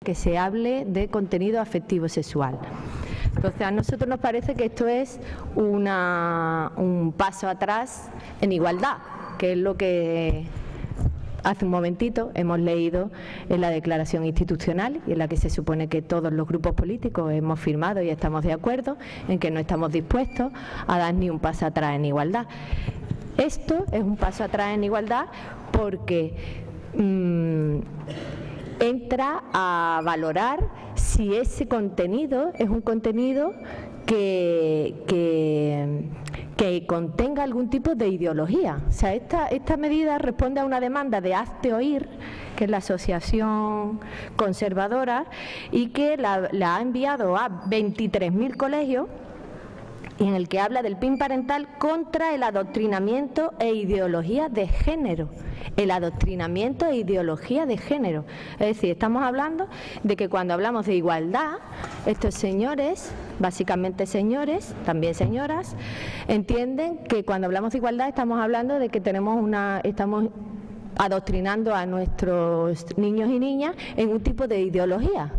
que se hable de contenido afectivo sexual. Entonces, a nosotros nos parece que esto es un paso atrás en igualdad, que es lo que hace un momentito hemos leído en la declaración institucional, y en la que se supone que todos los grupos políticos hemos firmado y estamos de acuerdo en que no estamos dispuestos a dar ni un paso atrás en igualdad. Esto es un paso atrás en igualdad porque entra a valorar si ese contenido es un contenido que contenga algún tipo de ideología. O sea, esta medida responde a una demanda de Hazte Oír, que es la asociación conservadora, y que la ha enviado a 23.000 colegios, y en el que habla del PIN parental contra el adoctrinamiento e ideología de género. El adoctrinamiento e ideología de género. Es decir, estamos hablando de que cuando hablamos de igualdad, estos señores, básicamente señores, también señoras, entienden que cuando hablamos de igualdad estamos hablando de que estamos adoctrinando a nuestros niños y niñas en un tipo de ideología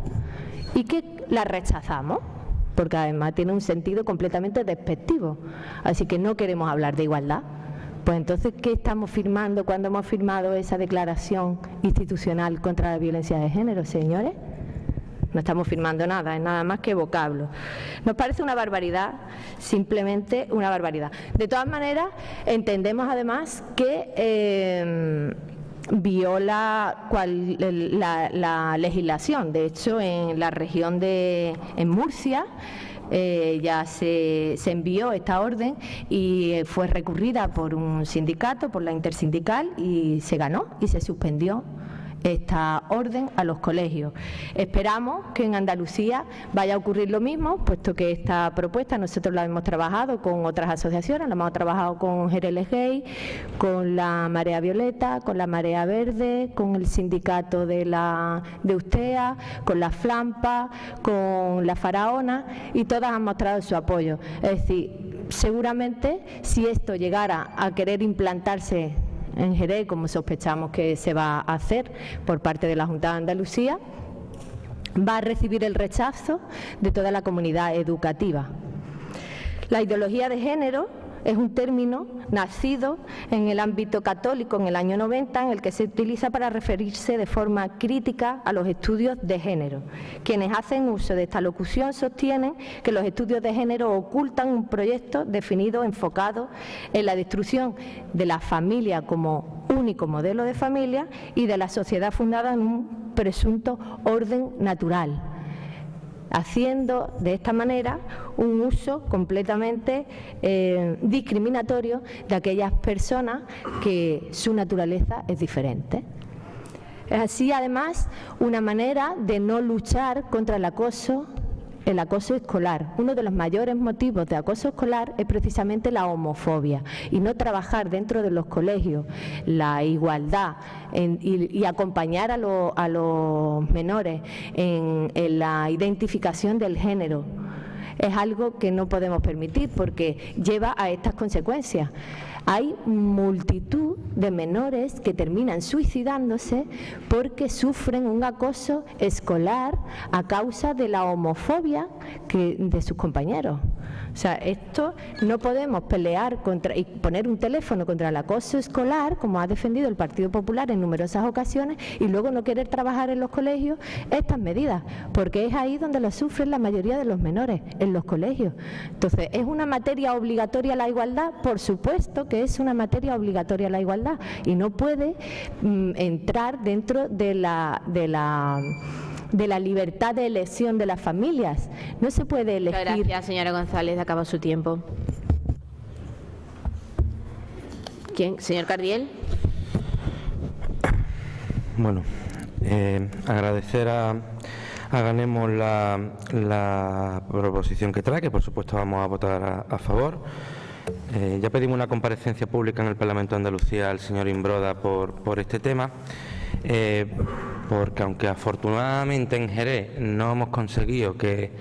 y que la rechazamos, porque además tiene un sentido completamente despectivo. Así que no queremos hablar de igualdad. Pues entonces, ¿qué estamos firmando cuando hemos firmado esa declaración institucional contra la violencia de género, señores? No estamos firmando nada, es nada más que vocablo. Nos parece una barbaridad, simplemente una barbaridad. De todas maneras, entendemos además que viola la legislación. De hecho, en la región en Murcia ya se envió esta orden y fue recurrida por un sindicato, por la intersindical, y se ganó y se suspendió esta orden a los colegios. Esperamos que en Andalucía vaya a ocurrir lo mismo, puesto que esta propuesta nosotros la hemos trabajado con otras asociaciones, la hemos trabajado con Jereles Gay, con la Marea Violeta, con la Marea Verde, con el sindicato de Ustea, con la Flampa, con la Faraona, y todas han mostrado su apoyo. Es decir, seguramente si esto llegara a querer implantarse en Jerez, como sospechamos que se va a hacer por parte de la Junta de Andalucía, va a recibir el rechazo de toda la comunidad educativa. La ideología de género es un término nacido en el ámbito católico en el año 90, en el que se utiliza para referirse de forma crítica a los estudios de género. Quienes hacen uso de esta locución sostienen que los estudios de género ocultan un proyecto definido, enfocado en la destrucción de la familia como único modelo de familia y de la sociedad fundada en un presunto orden natural, haciendo de esta manera un uso completamente discriminatorio de aquellas personas que su naturaleza es diferente. Es así, además, una manera de no luchar contra el acoso escolar. Uno de los mayores motivos de acoso escolar es precisamente la homofobia, y no trabajar dentro de los colegios la igualdad y acompañar a los menores en la identificación del género es algo que no podemos permitir, porque lleva a estas consecuencias. Hay multitud de menores que terminan suicidándose porque sufren un acoso escolar a causa de la homofobia de sus compañeros. O sea, esto no podemos pelear y poner un teléfono contra el acoso escolar, como ha defendido el Partido Popular en numerosas ocasiones, y luego no querer trabajar en los colegios estas medidas, porque es ahí donde lo sufren la mayoría de los menores, en los colegios. Entonces, ¿es una materia obligatoria la igualdad? Por supuesto que es una materia obligatoria la igualdad, y no puede entrar dentro de la libertad de elección de las familias. No se puede elegir. Muchas gracias, señora González. Acaba su tiempo. ¿Quién? Señor Cardiel. Bueno, agradecer a Ganemos la proposición que trae, que por supuesto vamos a votar a favor. Ya pedimos una comparecencia pública en el Parlamento de Andalucía al señor Imbroda por este tema. Porque aunque afortunadamente en Jerez no hemos conseguido que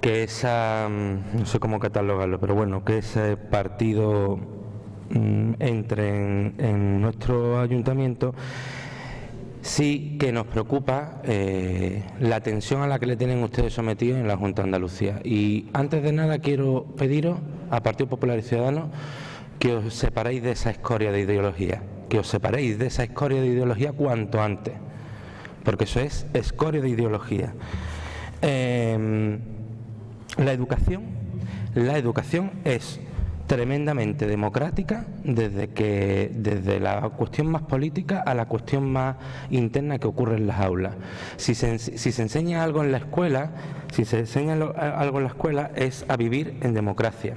esa, no sé cómo catalogarlo, pero bueno, que ese partido entre en nuestro ayuntamiento, sí que nos preocupa la tensión a la que le tienen ustedes sometidos en la Junta de Andalucía. Y antes de nada quiero pediros a Partido Popular y Ciudadanos que os separéis de esa escoria de ideología, que os separéis de esa escoria de ideología cuanto antes, porque eso es escoria de ideología. La educación es tremendamente democrática desde la cuestión más política a la cuestión más interna que ocurre en las aulas. Si se enseña algo en la escuela, es a vivir en democracia.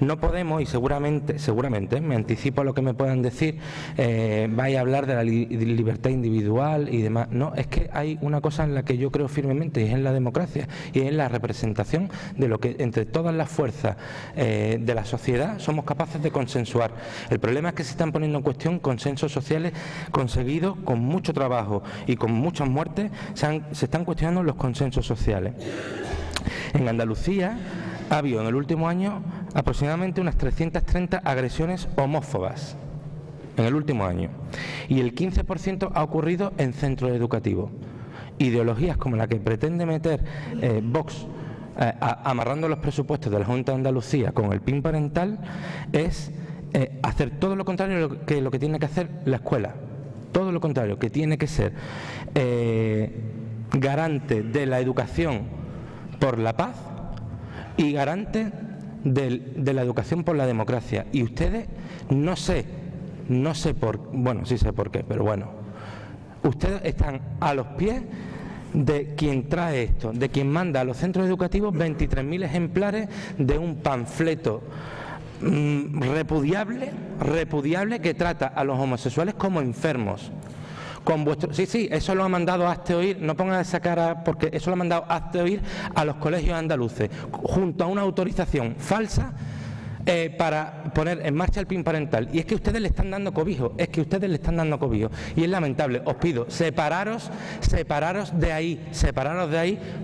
No podemos, y seguramente me anticipo a lo que me puedan decir, vais a hablar de la libertad individual y demás. No, es que hay una cosa en la que yo creo firmemente, y es en la democracia, y es en la representación de lo que entre todas las fuerzas de la sociedad somos capaces de consensuar. El problema es que se están poniendo en cuestión consensos sociales conseguidos con mucho trabajo y con muchas muertes. Se están cuestionando los consensos sociales. En Andalucía ha habido en el último año aproximadamente unas 330 agresiones homófobas en el último año, y el 15% ha ocurrido en centros educativos. Ideologías como la que pretende meter Vox, amarrando los presupuestos de la Junta de Andalucía con el PIN parental, es hacer todo lo contrario de lo que tiene que hacer la escuela. Todo lo contrario, que tiene que ser garante de la educación por la paz y garante de la educación por la democracia. Y ustedes, no sé sí sé por qué, pero bueno, ustedes están a los pies de quien trae esto, de quien manda a los centros educativos 23.000 ejemplares de un panfleto repudiable que trata a los homosexuales como enfermos. Sí, eso lo ha mandado Hazte Oír, no pongan esa cara, porque eso lo ha mandado Hazte Oír a los colegios andaluces, junto a una autorización falsa para poner en marcha el PIN parental. Y es que ustedes le están dando cobijo, y es lamentable. Os pido, separaros de ahí,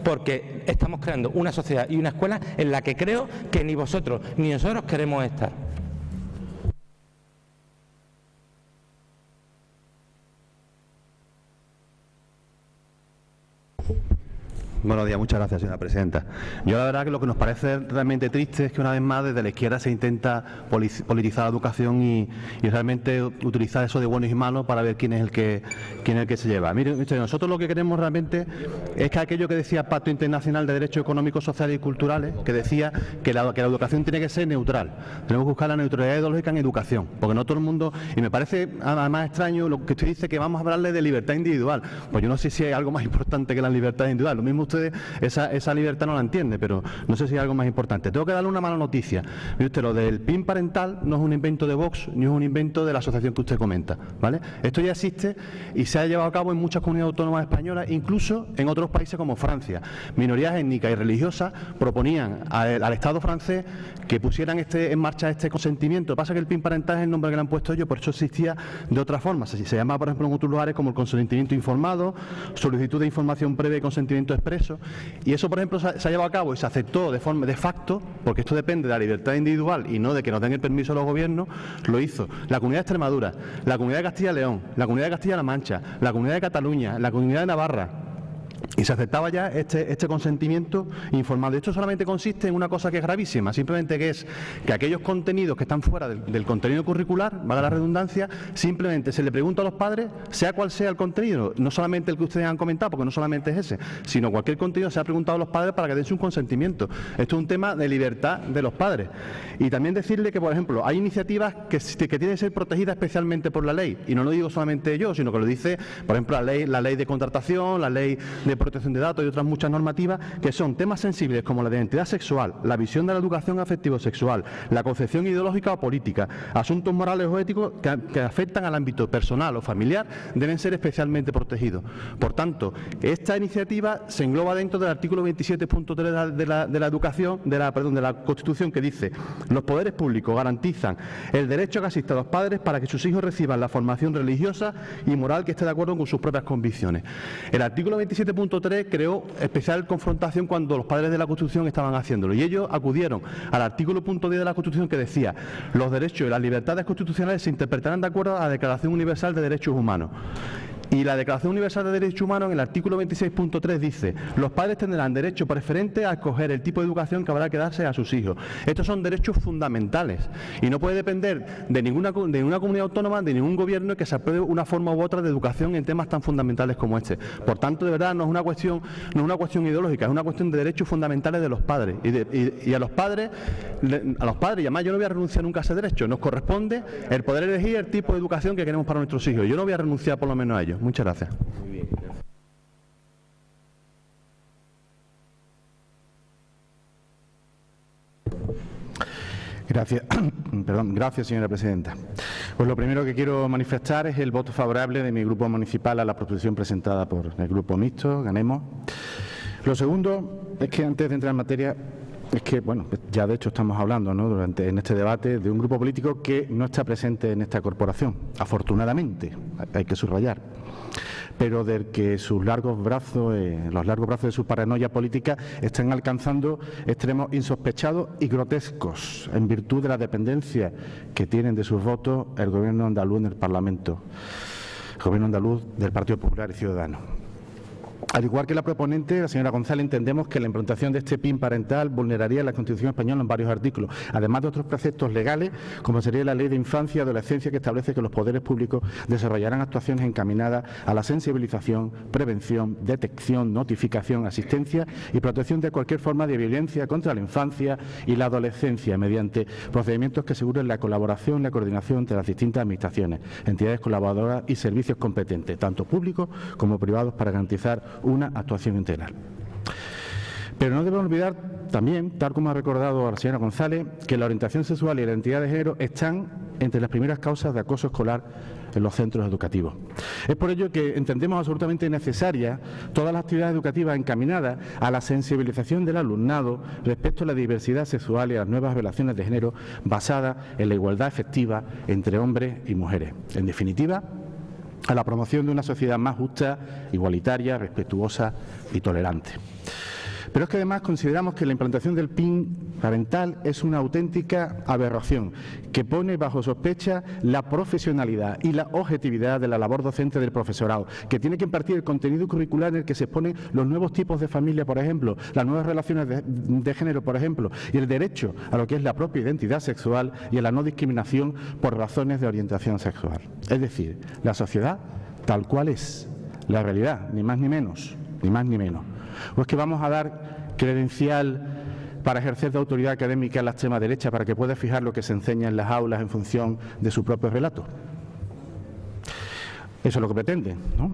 porque estamos creando una sociedad y una escuela en la que creo que ni vosotros ni nosotros queremos estar. Buenos días, muchas gracias, señora presidenta. Yo la verdad que lo que nos parece realmente triste es que una vez más desde la izquierda se intenta politizar la educación y realmente utilizar eso de buenos y malos para ver quién es el que se lleva. Mire, nosotros lo que queremos realmente es que aquello que decía el Pacto Internacional de Derechos Económicos, Sociales y Culturales, que decía que la educación tiene que ser neutral. Tenemos que buscar la neutralidad ideológica en educación, porque no todo el mundo, y me parece además extraño lo que usted dice, que vamos a hablarle de libertad individual. Pues yo no sé si hay algo más importante que la libertad individual. Lo mismo usted esa libertad no la entiende, pero no sé si hay algo más importante. Tengo que darle una mala noticia. Mire usted, lo del PIN parental no es un invento de Vox ni es un invento de la asociación que usted comenta, ¿vale? Esto ya existe y se ha llevado a cabo en muchas comunidades autónomas españolas, incluso en otros países como Francia. Minorías étnicas y religiosas proponían al Estado francés que pusieran en marcha este consentimiento. Lo que pasa es que el PIN parental es el nombre que le han puesto ellos, por eso existía de otra forma. Se llama, por ejemplo, en otros lugares como el consentimiento informado, solicitud de información previa y consentimiento expreso. Y eso, por ejemplo, se ha llevado a cabo y se aceptó de forma de facto, porque esto depende de la libertad individual y no de que nos den el permiso los gobiernos. Lo hizo la Comunidad de Extremadura, la Comunidad de Castilla y León, la Comunidad de Castilla-La Mancha, la Comunidad de Cataluña, la Comunidad de Navarra. Y se aceptaba ya este consentimiento informado. Esto solamente consiste en una cosa que es gravísima, simplemente que es que aquellos contenidos que están fuera del contenido curricular, valga la redundancia, simplemente se le pregunta a los padres, sea cual sea el contenido, no solamente el que ustedes han comentado, porque no solamente es ese, sino cualquier contenido, se ha preguntado a los padres para que den su consentimiento. Esto es un tema de libertad de los padres. Y también decirle que, por ejemplo, hay iniciativas que tienen que ser protegidas especialmente por la ley, y no lo digo solamente yo, sino que lo dice, por ejemplo, la ley de contratación, la ley de protección de datos y otras muchas normativas, que son temas sensibles como la identidad sexual, la visión de la educación afectivo-sexual, la concepción ideológica o política, asuntos morales o éticos que afectan al ámbito personal o familiar, deben ser especialmente protegidos. Por tanto, esta iniciativa se engloba dentro del artículo 27.3 de la educación, de la Constitución, que dice: los poderes públicos garantizan el derecho a que asistan los padres para que sus hijos reciban la formación religiosa y moral que esté de acuerdo con sus propias convicciones. El artículo 27.3 creó especial confrontación cuando los padres de la Constitución estaban haciéndolo, y ellos acudieron al artículo .10 de la Constitución, que decía: los derechos y las libertades constitucionales se interpretarán de acuerdo a la Declaración Universal de Derechos Humanos. Y la Declaración Universal de Derechos Humanos, en el artículo 26.3, dice: los padres tendrán derecho preferente a escoger el tipo de educación que habrá que darse a sus hijos. Estos son derechos fundamentales y no puede depender de una comunidad autónoma, de ningún gobierno, que se apruebe una forma u otra de educación en temas tan fundamentales como este. Por tanto, de verdad, no es una cuestión ideológica, es una cuestión de derechos fundamentales de los padres. Y a los padres, y además yo no voy a renunciar nunca a ese derecho. Nos corresponde el poder elegir el tipo de educación que queremos para nuestros hijos. Yo no voy a renunciar por lo menos a ello. Muchas gracias. Muy bien, gracias. Gracias, señora presidenta. Pues lo primero que quiero manifestar es el voto favorable de mi grupo municipal a la proposición presentada por el grupo mixto, Ganemos. Lo segundo es que, antes de entrar en materia, es que, bueno, ya de hecho estamos hablando, ¿no?, en este debate, de un grupo político que no está presente en esta corporación, afortunadamente, hay que subrayar, pero del que los largos brazos de su paranoia política están alcanzando extremos insospechados y grotescos, en virtud de la dependencia que tienen de sus votos el Gobierno andaluz en el Parlamento, el Gobierno andaluz del Partido Popular y Ciudadanos. Al igual que la proponente, la señora González, entendemos que la implantación de este PIN parental vulneraría la Constitución española en varios artículos, además de otros preceptos legales, como sería la Ley de Infancia y Adolescencia, que establece que los poderes públicos desarrollarán actuaciones encaminadas a la sensibilización, prevención, detección, notificación, asistencia y protección de cualquier forma de violencia contra la infancia y la adolescencia, mediante procedimientos que aseguren la colaboración y la coordinación entre las distintas administraciones, entidades colaboradoras y servicios competentes, tanto públicos como privados, para garantizar una actuación integral. Pero no debemos olvidar también, tal como ha recordado la señora González, que la orientación sexual y la identidad de género están entre las primeras causas de acoso escolar en los centros educativos. Es por ello que entendemos absolutamente necesarias todas las actividades educativas encaminadas a la sensibilización del alumnado respecto a la diversidad sexual y a las nuevas relaciones de género basadas en la igualdad efectiva entre hombres y mujeres. En definitiva, a la promoción de una sociedad más justa, igualitaria, respetuosa y tolerante. Pero es que además consideramos que la implantación del PIN parental es una auténtica aberración que pone bajo sospecha la profesionalidad y la objetividad de la labor docente del profesorado, que tiene que impartir el contenido curricular en el que se exponen los nuevos tipos de familia, por ejemplo, las nuevas relaciones de género, por ejemplo, y el derecho a lo que es la propia identidad sexual y a la no discriminación por razones de orientación sexual. Es decir, la sociedad tal cual es, la realidad, ni más ni menos, ni más ni menos. ¿O es que vamos a dar credencial para ejercer de autoridad académica a la extrema derecha para que pueda fijar lo que se enseña en las aulas en función de su propio relato? Eso es lo que pretenden, ¿no?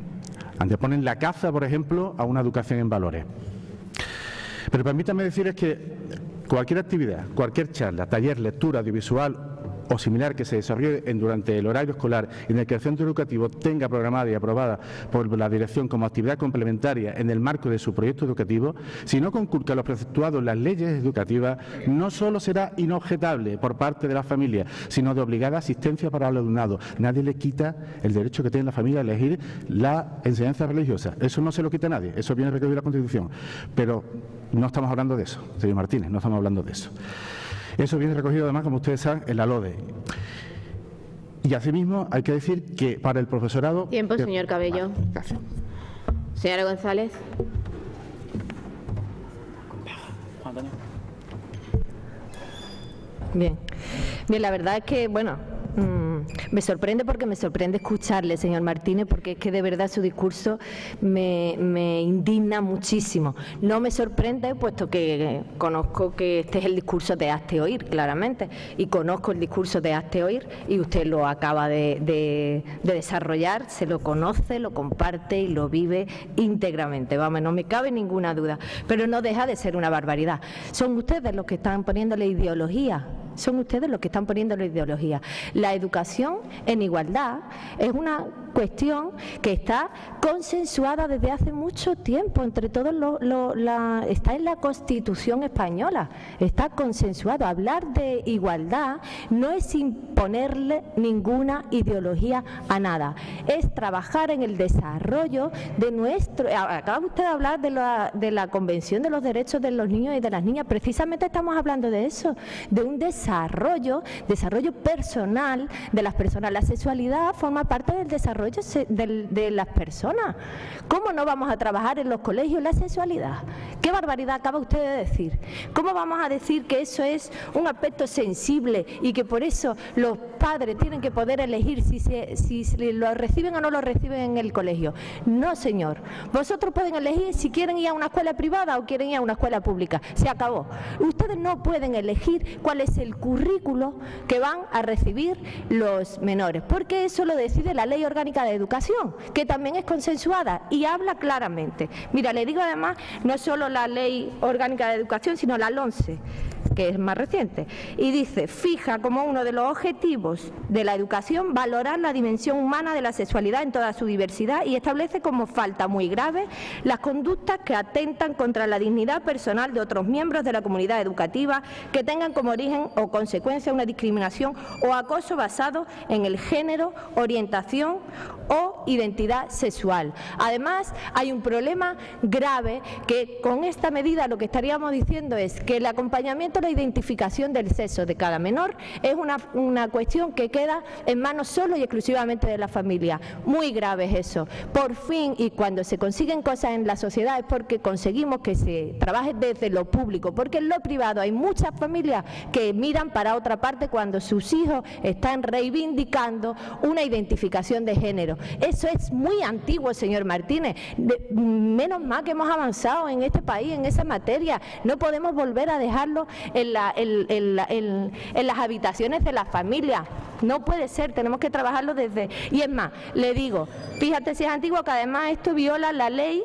Anteponen la caza, por ejemplo, a una educación en valores. Pero permítanme decirles que cualquier actividad, cualquier charla, taller, lectura, audiovisual o similar que se desarrolle durante el horario escolar y en el que el centro educativo tenga programada y aprobada por la dirección como actividad complementaria en el marco de su proyecto educativo, si no conculca los preceptuados en las leyes educativas, no solo será inobjetable por parte de la familia, sino de obligada asistencia para el alumnado. Nadie le quita el derecho que tiene la familia a elegir la enseñanza religiosa. Eso no se lo quita a nadie, eso viene recogido en la Constitución. Pero no estamos hablando de eso, señor Martínez, no estamos hablando de eso. Eso viene recogido además, como ustedes saben, en la LODE. Y asimismo hay que decir que para el profesorado... Tiempo, señor Cabello. Vale, gracias. Señora González. Bien, la verdad es que, bueno, me sorprende porque me sorprende escucharle, señor Martínez, porque es que de verdad su discurso me indigna muchísimo. No me sorprende, puesto que conozco que este es el discurso de hazte oír, claramente, y conozco el discurso de hazte oír, y usted lo acaba de desarrollar, se lo conoce, lo comparte y lo vive íntegramente, vamos, no me cabe ninguna duda, pero no deja de ser una barbaridad. Son ustedes los que están poniéndole ideología. Son ustedes los que están poniendo la ideología. La educación en igualdad es una cuestión que está consensuada desde hace mucho tiempo entre todos está en la Constitución española, está consensuado. Hablar de igualdad no es imponerle ninguna ideología a nada, es trabajar en el desarrollo de nuestro... Acaba usted de hablar de la Convención de los Derechos de los Niños y de las Niñas. Precisamente estamos hablando de eso, de un desarrollo personal de las personas. La sexualidad forma parte del desarrollo desarrollo de las personas. ¿Cómo no vamos a trabajar en los colegios la sexualidad? ¿Qué barbaridad acaba usted de decir? ¿Cómo vamos a decir que eso es un aspecto sensible y que por eso los padres tienen que poder elegir si lo reciben o no lo reciben en el colegio? No, señor. Vosotros pueden elegir si quieren ir a una escuela privada o quieren ir a una escuela pública. Se acabó. Ustedes no pueden elegir cuál es el currículo que van a recibir los menores, porque eso lo decide la Ley Orgánica de Educación, que también es consensuada y habla claramente. Mira, le digo además, no solo la Ley Orgánica de Educación, sino la LONCE, que es más reciente, y dice, fija como uno de los objetivos de la educación valorar la dimensión humana de la sexualidad en toda su diversidad y establece como falta muy grave las conductas que atentan contra la dignidad personal de otros miembros de la comunidad educativa que tengan como origen o consecuencia una discriminación o acoso basado en el género, orientación o identidad sexual. Además, hay un problema grave que con esta medida lo que estaríamos diciendo es que el acompañamiento a la identificación del sexo de cada menor es una cuestión que queda en manos solo y exclusivamente de la familia. Muy grave es eso. Por fin, y cuando se consiguen cosas en la sociedad es porque conseguimos que se trabaje desde lo público, porque en lo privado hay muchas familias que miran para otra parte cuando sus hijos están reivindicando una identificación de género. Eso es muy antiguo, señor Martínez. Menos mal que hemos avanzado en este país en esa materia. No podemos volver a dejarlo en las habitaciones de las familias. No puede ser, tenemos que trabajarlo desde... Y es más, le digo, fíjate si es antiguo, que además esto viola la ley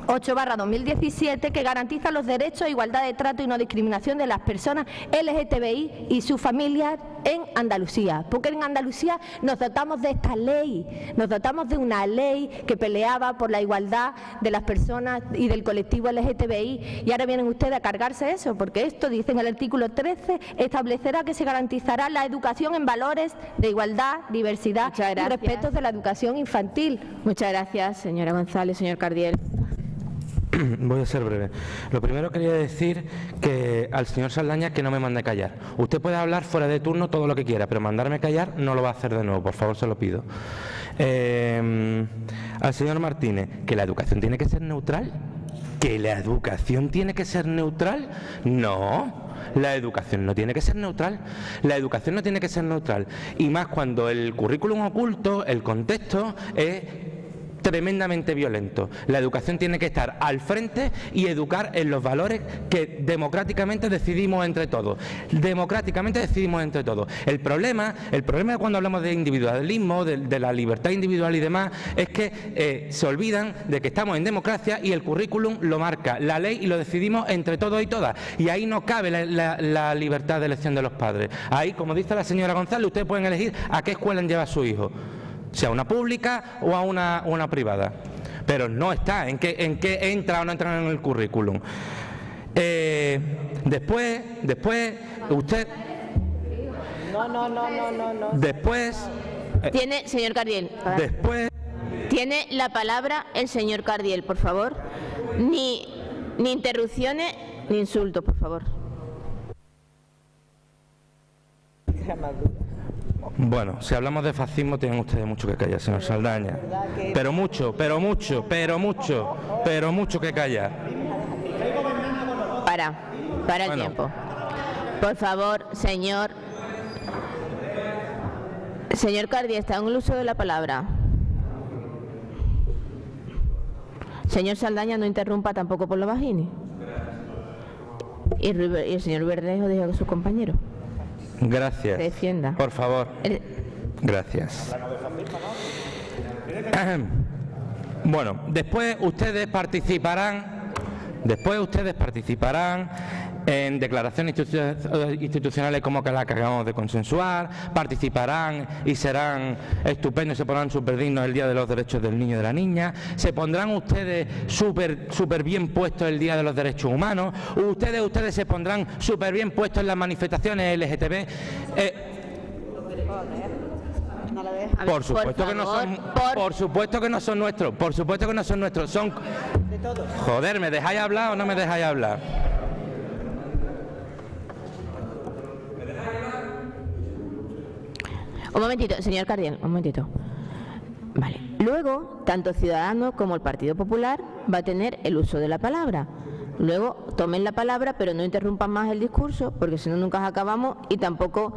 8/2017 que garantiza los derechos a igualdad de trato y no discriminación de las personas LGTBI y sus familias en Andalucía, porque en Andalucía nos dotamos de esta ley, nos dotamos de una ley que peleaba por la igualdad de las personas y del colectivo LGTBI y ahora vienen ustedes a cargarse eso, porque esto dice en el artículo 13, establecerá que se garantizará la educación en valores de igualdad, diversidad y respeto de la educación infantil. Muchas gracias, señora González. Señor Cardiel. Voy a ser breve. Lo primero quería decir que al señor Saldaña que no me mande callar. Usted puede hablar fuera de turno todo lo que quiera, pero mandarme callar no lo va a hacer de nuevo, por favor, se lo pido. Al señor Martínez, que la educación tiene que ser neutral. ¿Que la educación tiene que ser neutral? No. La educación no tiene que ser neutral. La educación no tiene que ser neutral. Y más cuando el currículum oculto, el contexto es tremendamente violento. La educación tiene que estar al frente y educar en los valores que democráticamente decidimos entre todos. Democráticamente decidimos entre todos. El problema cuando hablamos de individualismo, de la libertad individual y demás, es que se olvidan de que estamos en democracia y el currículum lo marca la ley y lo decidimos entre todos y todas. Y ahí no cabe la libertad de elección de los padres. Ahí, como dice la señora González, ustedes pueden elegir a qué escuela lleva a su hijo, sea una pública o a una privada, pero no está en qué entra o no entra en el currículum. Después usted después Tiene, señor Cardiel. Después Tiene la palabra el señor Cardiel, por favor. Ni interrupciones ni insultos, por favor. Bueno, si hablamos de fascismo tienen ustedes mucho que callar, señor Saldaña. Pero mucho que callar. Para el tiempo. Por favor, señor Cardiel, está en el uso de la palabra. Señor Saldaña, no interrumpa tampoco por lo bajini. Y el señor Verdejo dijo a su compañero. Gracias. Se defienda. Por favor. Gracias. Bueno, después ustedes participarán en declaraciones institucionales como que la que acabamos de consensuar, participarán y serán estupendos, se pondrán súper dignos el Día de los Derechos del Niño y de la Niña, se pondrán ustedes súper bien puestos el Día de los Derechos Humanos, ustedes se pondrán súper bien puestos en las manifestaciones LGTB. Por supuesto que no son nuestros, son... Joder, ¿me dejáis hablar o no me dejáis hablar? Un momentito, señor Cardiel, un momentito. Vale. Luego, tanto Ciudadanos como el Partido Popular va a tener el uso de la palabra. Luego, tomen la palabra, pero no interrumpan más el discurso, porque si no, nunca acabamos y tampoco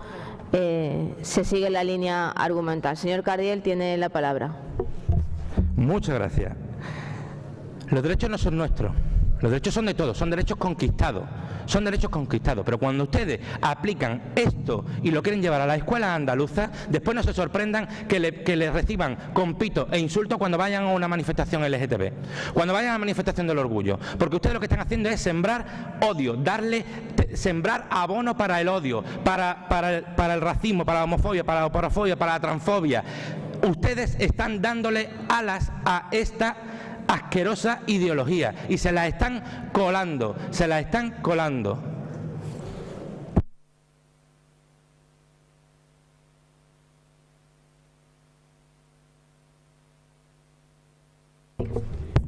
se sigue la línea argumental. Señor Cardiel, tiene la palabra. Muchas gracias. Los derechos no son nuestros, los derechos son de todos, son derechos conquistados. Son derechos conquistados, pero cuando ustedes aplican esto y lo quieren llevar a la escuela andaluza, después no se sorprendan que le reciban con pito e insultos cuando vayan a una manifestación LGTB, cuando vayan a la manifestación del orgullo, porque ustedes lo que están haciendo es sembrar odio, sembrar abono para el odio, para el racismo, para la homofobia, para la oporofobia, para la transfobia. Ustedes están dándole alas a esta asquerosa ideología y se la están colando, se la están colando.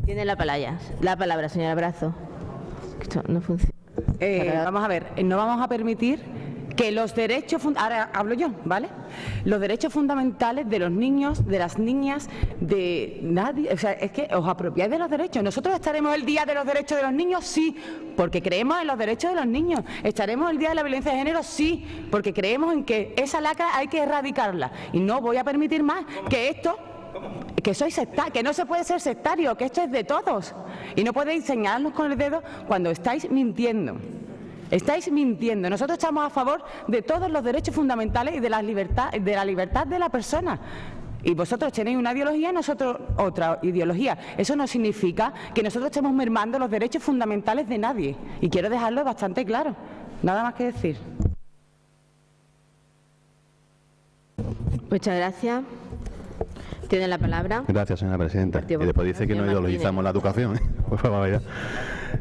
Tiene la palabra, señora Brazo. Esto no funciona. Vamos a ver, no vamos a permitir que los derechos, ahora hablo yo, ¿vale? Los derechos fundamentales de los niños, de las niñas, de nadie, o sea, es que os apropiáis de los derechos. Nosotros estaremos el Día de los Derechos de los Niños, sí, porque creemos en los derechos de los niños. Estaremos el Día de la Violencia de Género, sí, porque creemos en que esa lacra hay que erradicarla. Y no voy a permitir más que esto, que sois sectario, que no se puede ser sectario, que esto es de todos. Y no podéis señalarnos con el dedo cuando estáis mintiendo. Estáis mintiendo. Nosotros estamos a favor de todos los derechos fundamentales y de la libertad de la persona. Y vosotros tenéis una ideología y nosotros otra ideología. Eso no significa que nosotros estemos mermando los derechos fundamentales de nadie. Y quiero dejarlo bastante claro. Nada más que decir. Muchas gracias. Tiene la palabra. Gracias, señora presidenta. Y después dice que no ideologizamos la educación. Por favor, ya.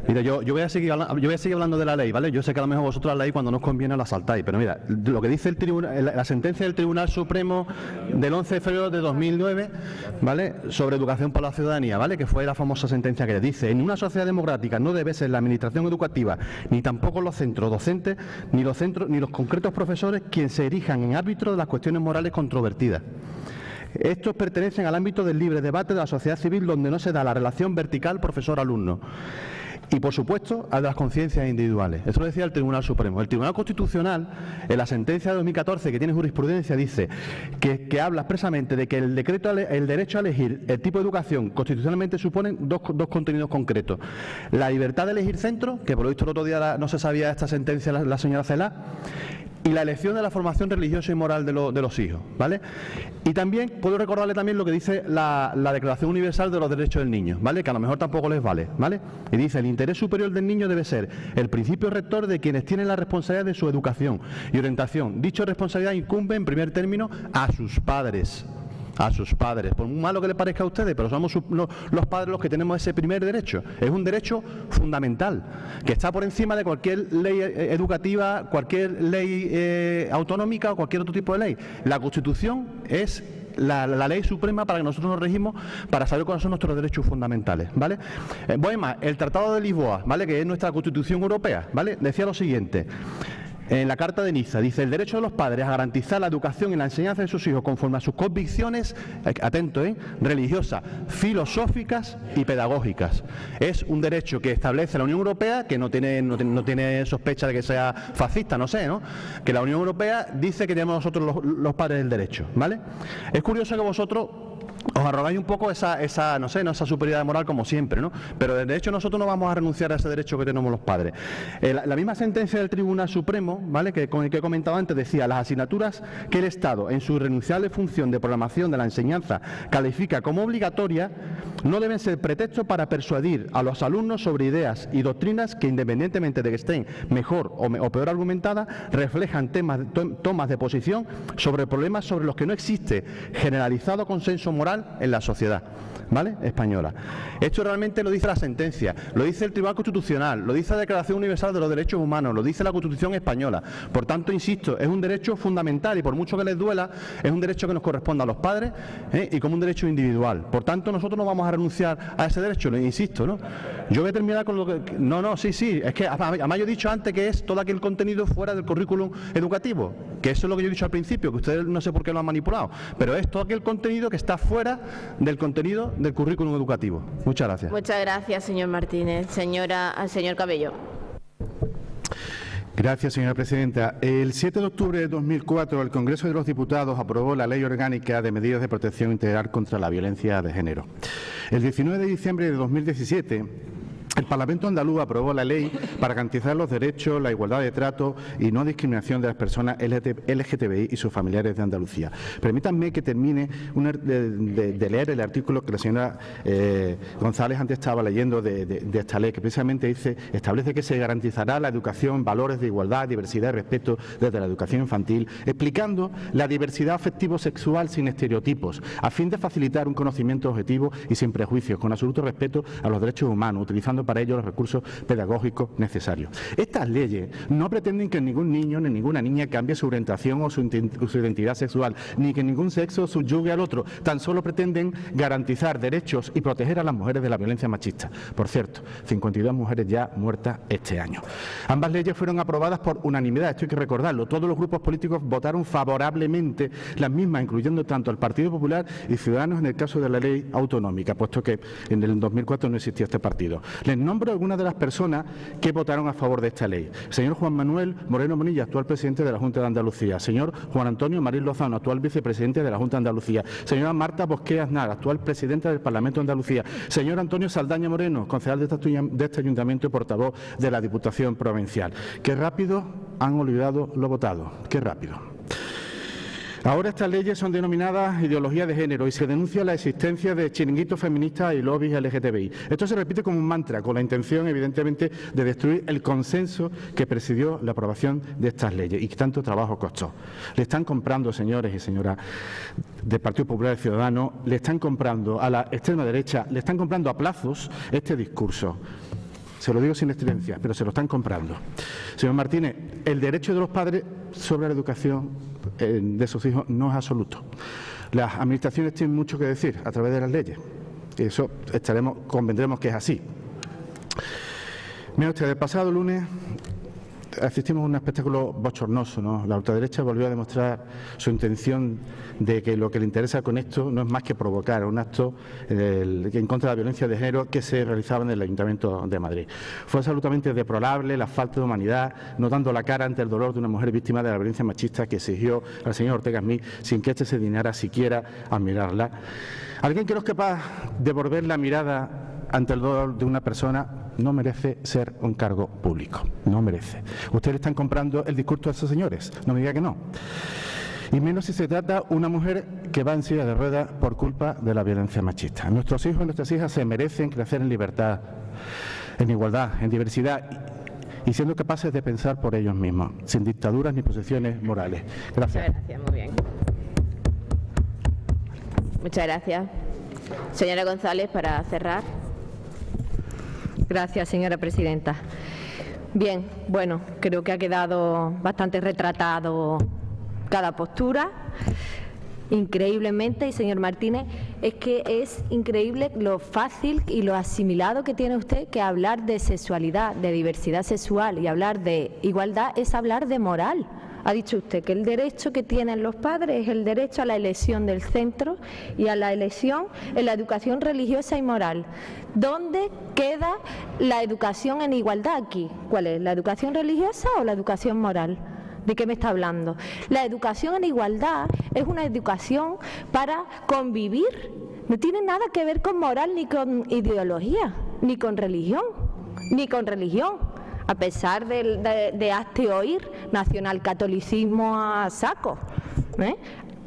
Mira, yo voy a seguir hablando de la ley, ¿vale? Yo sé que a lo mejor vosotros la ley cuando no os conviene la saltáis, pero mira, lo que dice el tribunal, la sentencia del Tribunal Supremo del 11 de febrero de 2009, ¿vale? Sobre educación para la ciudadanía, ¿vale? Que fue la famosa sentencia que dice: en una sociedad democrática no debe ser la administración educativa, ni tampoco los centros docentes, ni los concretos profesores quien se erijan en árbitros de las cuestiones morales controvertidas. Estos pertenecen al ámbito del libre debate de la sociedad civil, donde no se da la relación vertical profesor-alumno. Y, por supuesto, a las conciencias individuales. Eso lo decía el Tribunal Supremo. El Tribunal Constitucional, en la sentencia de 2014, que tiene jurisprudencia, dice que habla expresamente de que el derecho a elegir el tipo de educación constitucionalmente supone dos contenidos concretos. La libertad de elegir centro, que por lo visto el otro día no se sabía esta sentencia la señora Celaá, y la elección de la formación religiosa y moral de los hijos, ¿vale? Y también puedo recordarle también lo que dice la Declaración Universal de los Derechos del Niño, ¿vale? Que a lo mejor tampoco les vale, ¿vale? Y dice: el interés superior del niño debe ser el principio rector de quienes tienen la responsabilidad de su educación y orientación. Dicha responsabilidad incumbe en primer término a sus padres. A sus padres, por muy malo que les parezca a ustedes, pero somos los padres los que tenemos ese primer derecho. Es un derecho fundamental, que está por encima de cualquier ley educativa, cualquier ley autonómica o cualquier otro tipo de ley. La Constitución es la ley suprema para que nosotros nos regimos, para saber cuáles son nuestros derechos fundamentales, ¿vale? Voy más, el Tratado de Lisboa, ¿vale? Que es nuestra Constitución Europea, ¿vale? Decía lo siguiente. En la Carta de Niza dice: el derecho de los padres a garantizar la educación y la enseñanza de sus hijos conforme a sus convicciones, atento, religiosas, filosóficas y pedagógicas. Es un derecho que establece la Unión Europea, que no tiene sospecha de que sea fascista, no sé, ¿no? Que la Unión Europea dice que tenemos nosotros los padres del derecho, ¿vale? Es curioso que vosotros os arrogáis un poco esa superioridad moral como siempre, ¿no? Pero de hecho nosotros no vamos a renunciar a ese derecho que tenemos los padres. La misma sentencia del Tribunal Supremo, ¿vale? Que he comentado antes, decía: las asignaturas que el Estado, en su irrenunciable función de programación de la enseñanza, califica como obligatoria, no deben ser pretexto para persuadir a los alumnos sobre ideas y doctrinas que, independientemente de que estén mejor o peor argumentadas, reflejan tomas de posición sobre problemas sobre los que no existe generalizado consenso moral en la sociedad, ¿vale? Española. Esto realmente lo dice la sentencia, lo dice el Tribunal Constitucional, lo dice la Declaración Universal de los Derechos Humanos, lo dice la Constitución Española. Por tanto, insisto, es un derecho fundamental y, por mucho que les duela, es un derecho que nos corresponde a los padres, y como un derecho individual. Por tanto, nosotros no vamos a renunciar a ese derecho, lo insisto, ¿no? Yo voy a terminar con lo que... Sí, es que además yo he dicho antes que es todo aquel contenido fuera del currículum educativo. que eso es lo que yo he dicho al principio, que ustedes no sé por qué lo han manipulado, pero es todo aquel contenido que está fuera del contenido del currículum educativo. Muchas gracias. Muchas gracias, señor Martínez. Señor Cabello. Gracias, señora presidenta. El 7 de octubre de 2004, el Congreso de los Diputados aprobó la Ley Orgánica de Medidas de Protección Integral contra la Violencia de Género. El 19 de diciembre de 2017, el Parlamento andaluz aprobó la ley para garantizar los derechos, la igualdad de trato y no discriminación de las personas LGTBI y sus familiares de Andalucía. Permítanme que termine de leer el artículo que la señora González antes estaba leyendo de esta ley, que precisamente establece que se garantizará la educación, valores de igualdad, diversidad y respeto desde la educación infantil, explicando la diversidad afectivo-sexual sin estereotipos, a fin de facilitar un conocimiento objetivo y sin prejuicios, con absoluto respeto a los derechos humanos, utilizando para ello los recursos pedagógicos necesarios. Estas leyes no pretenden que ningún niño ni ninguna niña cambie su orientación o su identidad sexual, ni que ningún sexo subyugue al otro. Tan solo pretenden garantizar derechos y proteger a las mujeres de la violencia machista. Por cierto, 52 mujeres ya muertas este año. Ambas leyes fueron aprobadas por unanimidad, esto hay que recordarlo. Todos los grupos políticos votaron favorablemente las mismas, incluyendo tanto al Partido Popular y Ciudadanos en el caso de la ley autonómica, puesto que en el 2004 no existía este partido. Les nombro algunas de las personas que votaron a favor de esta ley. Señor Juan Manuel Moreno Monilla, actual presidente de la Junta de Andalucía. Señor Juan Antonio Marín Lozano, actual vicepresidente de la Junta de Andalucía. Señora Marta Bosqué Aznar, actual presidenta del Parlamento de Andalucía. Señor Antonio Saldaña Moreno, concejal de este ayuntamiento y portavoz de la Diputación Provincial. Qué rápido han olvidado lo votado. Qué rápido. Ahora estas leyes son denominadas ideología de género y se denuncia la existencia de chiringuitos feministas y lobbies LGTBI. Esto se repite como un mantra, con la intención, evidentemente, de destruir el consenso que presidió la aprobación de estas leyes y que tanto trabajo costó. Le están comprando, señores y señoras del Partido Popular y Ciudadanos, le están comprando a la extrema derecha, le están comprando a plazos este discurso. Se lo digo sin excelencia, pero se lo están comprando. Señor Martínez, el derecho de los padres sobre la educación de sus hijos no es absoluto. Las administraciones tienen mucho que decir a través de las leyes. Y eso convendremos que es así. Mira usted, el pasado lunes asistimos a un espectáculo bochornoso, ¿no? La ultraderecha volvió a demostrar su intención de que lo que le interesa con esto no es más que provocar un acto en contra de la violencia de género que se realizaba en el Ayuntamiento de Madrid. Fue absolutamente deplorable la falta de humanidad, no dando la cara ante el dolor de una mujer víctima de la violencia machista que exigió al señor Ortega Smith sin que éste se dignara siquiera a mirarla. Alguien que no es capaz de volver la mirada ante el dolor de una persona no merece ser un cargo público, no merece. Ustedes están comprando el discurso de esos señores, no me diga que no. Y menos si se trata de una mujer que va en silla de ruedas por culpa de la violencia machista. Nuestros hijos y nuestras hijas se merecen crecer en libertad, en igualdad, en diversidad y siendo capaces de pensar por ellos mismos, sin dictaduras ni posiciones morales. Gracias. Muchas gracias, muy bien. Muchas gracias. Señora González, para cerrar. Gracias, señora presidenta. Bien, bueno, creo que ha quedado bastante retratado cada postura. Increíblemente, y señor Martínez, es que es increíble lo fácil y lo asimilado que tiene usted que hablar de sexualidad, de diversidad sexual y hablar de igualdad es hablar de moral. Ha dicho usted que el derecho que tienen los padres es el derecho a la elección del centro y a la elección en la educación religiosa y moral. ¿Dónde queda la educación en igualdad aquí? ¿Cuál es? ¿La educación religiosa o la educación moral? ¿De qué me está hablando? La educación en igualdad es una educación para convivir. No tiene nada que ver con moral ni con ideología, ni con religión, ni con religión. A pesar de hazte oír, nacionalcatolicismo a saco,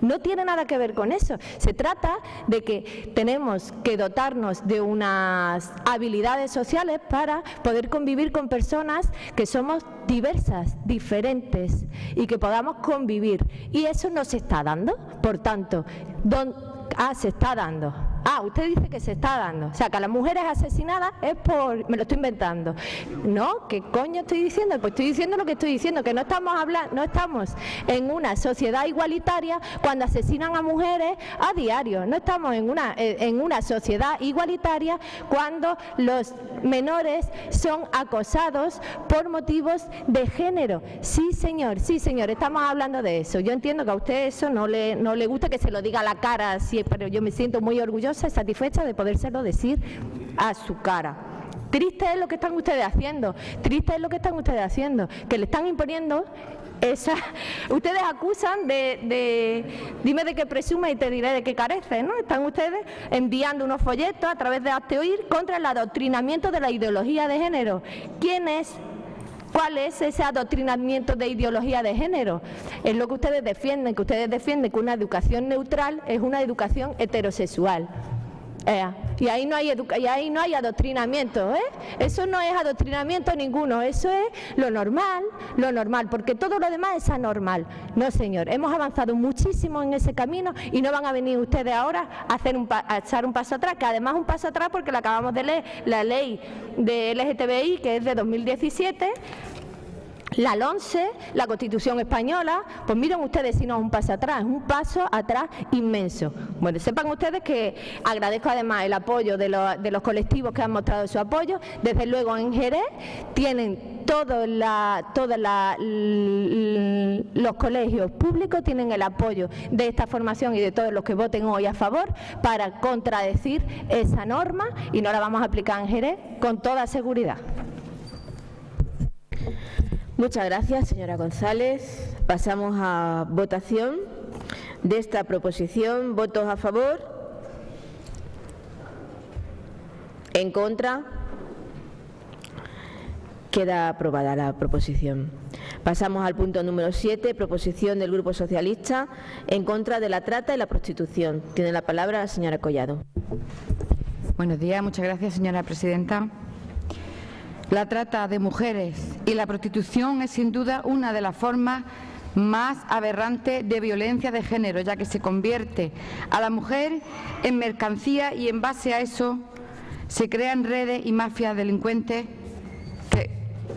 no tiene nada que ver con eso. Se trata de que tenemos que dotarnos de unas habilidades sociales para poder convivir con personas que somos diversas, diferentes y que podamos convivir. Y eso no se está dando. Por tanto, se está dando. Ah, usted dice que se está dando. O sea, que a las mujeres asesinadas es por... Me lo estoy inventando. No, ¿qué coño estoy diciendo? Pues estoy diciendo lo que estoy diciendo, que no estamos en una sociedad igualitaria cuando asesinan a mujeres a diario. No estamos en una sociedad igualitaria cuando los menores son acosados por motivos de género. Sí, señor, estamos hablando de eso. Yo entiendo que a usted eso no le gusta que se lo diga a la cara, sí, pero yo me siento muy orgullosa y satisfecha de podérselo decir a su cara. Triste es lo que están ustedes haciendo, que le están imponiendo esa... Ustedes acusan dime de qué presume y te diré de qué carece, ¿no? Están ustedes enviando unos folletos a través de Hazte Oír contra el adoctrinamiento de la ideología de género. ¿Cuál es ese adoctrinamiento de ideología de género? Es lo que ustedes defienden, que una educación neutral es una educación heterosexual. Y ahí no hay adoctrinamiento, ¿eh? Eso no es adoctrinamiento ninguno, eso es lo normal, porque todo lo demás es anormal. No, señor, hemos avanzado muchísimo en ese camino y no van a venir ustedes ahora a echar un paso atrás, que además un paso atrás porque le acabamos de leer la ley de LGTBI, que es de 2017, la LONCE, la Constitución española. Pues miren ustedes si no es un paso atrás, es un paso atrás inmenso. Bueno, sepan ustedes que agradezco además el apoyo de los colectivos que han mostrado su apoyo. Desde luego en Jerez tienen los colegios públicos tienen el apoyo de esta formación y de todos los que voten hoy a favor para contradecir esa norma, y no la vamos a aplicar en Jerez con toda seguridad. Muchas gracias, señora González. Pasamos a votación de esta proposición. ¿Votos a favor? ¿En contra? Queda aprobada la proposición. Pasamos al punto número 7, proposición del Grupo Socialista en contra de la trata y la prostitución. Tiene la palabra la señora Collado. Buenos días, muchas gracias, señora presidenta. La trata de mujeres y la prostitución es sin duda una de las formas más aberrantes de violencia de género, ya que se convierte a la mujer en mercancía y en base a eso se crean redes y mafias delincuentes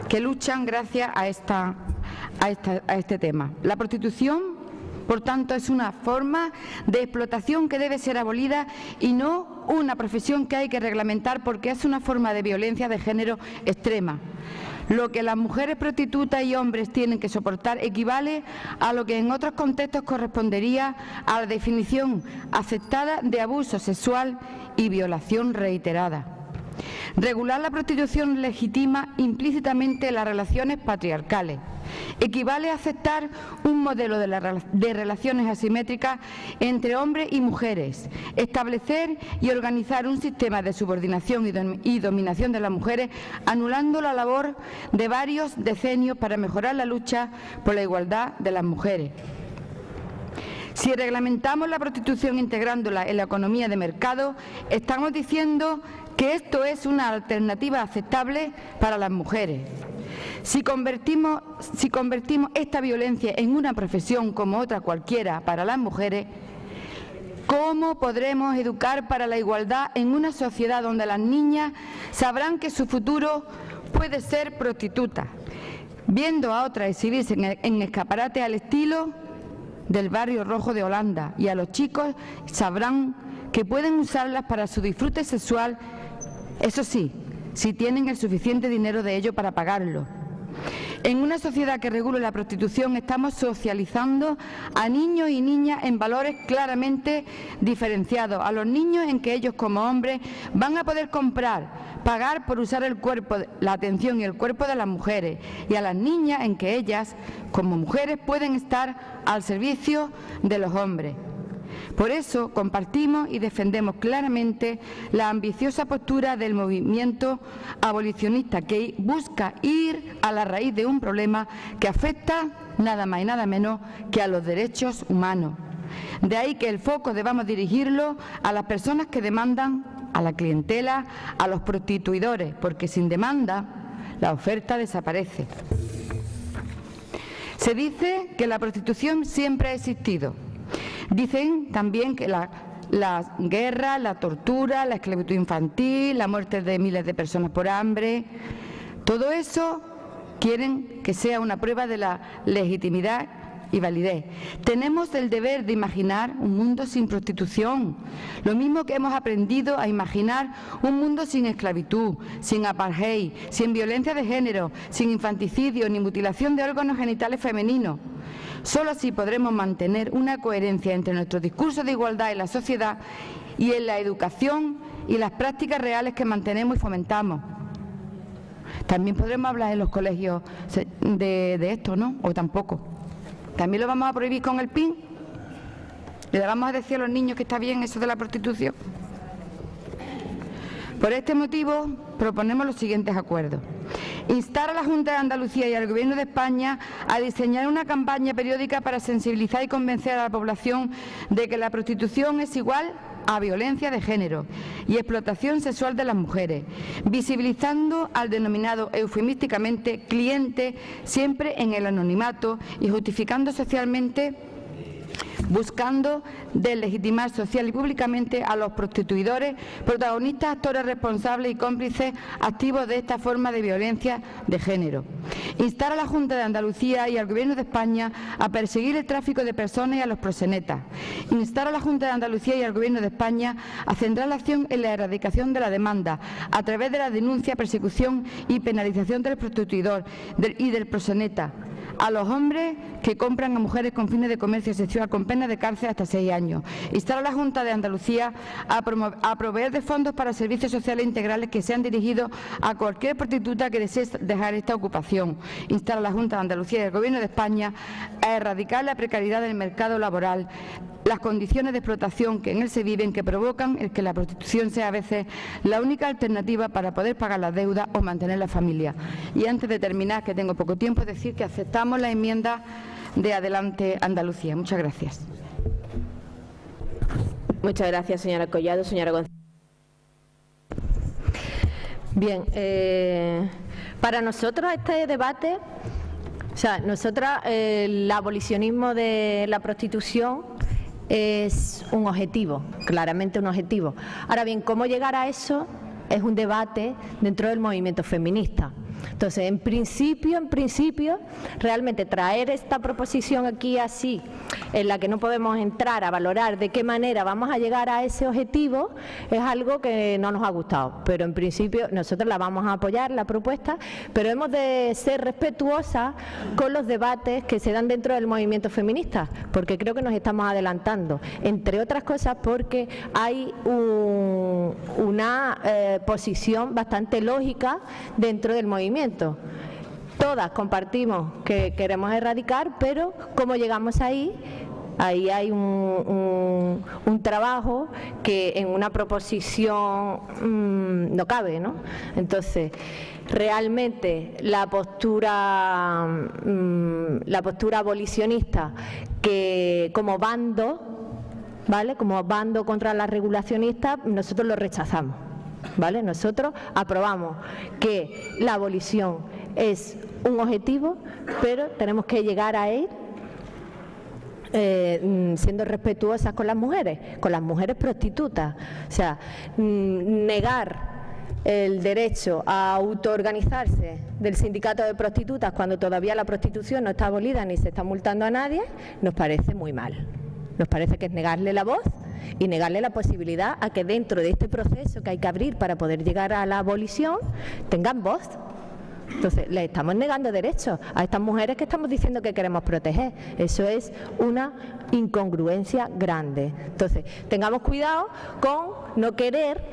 que luchan gracias a este tema. La prostitución, por tanto, es una forma de explotación que debe ser abolida y no una profesión que hay que reglamentar, porque es una forma de violencia de género extrema. Lo que las mujeres prostitutas y hombres tienen que soportar equivale a lo que en otros contextos correspondería a la definición aceptada de abuso sexual y violación reiterada. Regular la prostitución legitima implícitamente las relaciones patriarcales. Equivale a aceptar un modelo de relaciones asimétricas entre hombres y mujeres, establecer y organizar un sistema de subordinación y dominación de las mujeres, anulando la labor de varios decenios para mejorar la lucha por la igualdad de las mujeres. Si reglamentamos la prostitución integrándola en la economía de mercado, estamos diciendo que esto es una alternativa aceptable para las mujeres. Si convertimos esta violencia en una profesión como otra cualquiera para las mujeres, ¿cómo podremos educar para la igualdad en una sociedad donde las niñas sabrán que su futuro puede ser prostituta, viendo a otras exhibirse en escaparates al estilo del Barrio Rojo de Holanda, y a los chicos sabrán que pueden usarlas para su disfrute sexual, eso sí, si tienen el suficiente dinero de ello para pagarlo? En una sociedad que regule la prostitución estamos socializando a niños y niñas en valores claramente diferenciados. A los niños en que ellos como hombres van a poder pagar por usar el cuerpo, la atención y el cuerpo de las mujeres, y a las niñas en que ellas como mujeres pueden estar al servicio de los hombres. Por eso compartimos y defendemos claramente la ambiciosa postura del movimiento abolicionista, que busca ir a la raíz de un problema que afecta nada más y nada menos que a los derechos humanos. De ahí que el foco debamos dirigirlo a las personas que demandan, a la clientela, a los prostituidores, porque sin demanda la oferta desaparece. Se dice que la prostitución siempre ha existido. Dicen también que la las guerras, la tortura, la esclavitud infantil, la muerte de miles de personas por hambre. Todo eso quieren que sea una prueba de la legitimidad y validez. Tenemos el deber de imaginar un mundo sin prostitución, lo mismo que hemos aprendido a imaginar un mundo sin esclavitud, sin apartheid, sin violencia de género, sin infanticidio ni mutilación de órganos genitales femeninos. Solo así podremos mantener una coherencia entre nuestro discurso de igualdad en la sociedad y en la educación y las prácticas reales que mantenemos y fomentamos. También podremos hablar en los colegios de esto, ¿no? O tampoco. ¿También lo vamos a prohibir con el PIN? ¿Le vamos a decir a los niños que está bien eso de la prostitución? Por este motivo, proponemos los siguientes acuerdos. Instar a la Junta de Andalucía y al Gobierno de España a diseñar una campaña periódica para sensibilizar y convencer a la población de que la prostitución es igual a violencia de género y explotación sexual de las mujeres, visibilizando al denominado eufemísticamente cliente siempre en el anonimato y justificando socialmente, buscando deslegitimar social y públicamente a los prostituidores, protagonistas, actores responsables y cómplices activos de esta forma de violencia de género. Instar a la Junta de Andalucía y al Gobierno de España a perseguir el tráfico de personas y a los proxenetas. Instar a la Junta de Andalucía y al Gobierno de España a centrar la acción en la erradicación de la demanda a través de la denuncia, persecución y penalización del prostituidor y del proxeneta. A los hombres que compran a mujeres con fines de comercio sexual con pena de cárcel hasta 6 años. Instar a la Junta de Andalucía a proveer de fondos para servicios sociales integrales que sean dirigidos a cualquier prostituta que desee dejar esta ocupación. Instar a la Junta de Andalucía y al Gobierno de España a erradicar la precariedad del mercado laboral, las condiciones de explotación que en él se viven, que provocan el que la prostitución sea a veces la única alternativa para poder pagar las deudas o mantener la familia. Y antes de terminar, que tengo poco tiempo, decir que aceptamos la enmienda de Adelante Andalucía. Muchas gracias. Muchas gracias, señora Collado. Señora González. Bien, para nosotros este debate, o sea, nosotras el abolicionismo de la prostitución es un objetivo, claramente un objetivo. Ahora bien, cómo llegar a eso es un debate dentro del movimiento feminista. Entonces, en principio, realmente traer esta proposición aquí así, en la que no podemos entrar a valorar de qué manera vamos a llegar a ese objetivo, es algo que no nos ha gustado. Pero en principio nosotros la vamos a apoyar, la propuesta, pero hemos de ser respetuosas con los debates que se dan dentro del movimiento feminista, porque creo que nos estamos adelantando, entre otras cosas porque hay una posición bastante lógica dentro del movimiento. Todas compartimos que queremos erradicar, pero ¿cómo llegamos ahí? Ahí hay un trabajo que en una proposición no cabe, ¿no? Entonces, realmente la postura abolicionista que como bando, ¿vale? Como bando contra las regulacionistas, nosotros lo rechazamos, ¿vale? Nosotros aprobamos que la abolición es un objetivo, pero tenemos que llegar a él siendo respetuosas con las mujeres prostitutas. O sea, negar el derecho a autoorganizarse del sindicato de prostitutas cuando todavía la prostitución no está abolida ni se está multando a nadie, nos parece muy mal. Nos parece que es negarle la voz y negarle la posibilidad a que dentro de este proceso que hay que abrir para poder llegar a la abolición tengan voz. Entonces, le estamos negando derechos a estas mujeres que estamos diciendo que queremos proteger. Eso es una incongruencia grande. Entonces, tengamos cuidado con no querer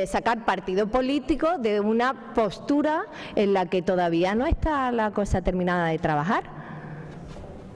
sacar partido político de una postura en la que todavía no está la cosa terminada de trabajar.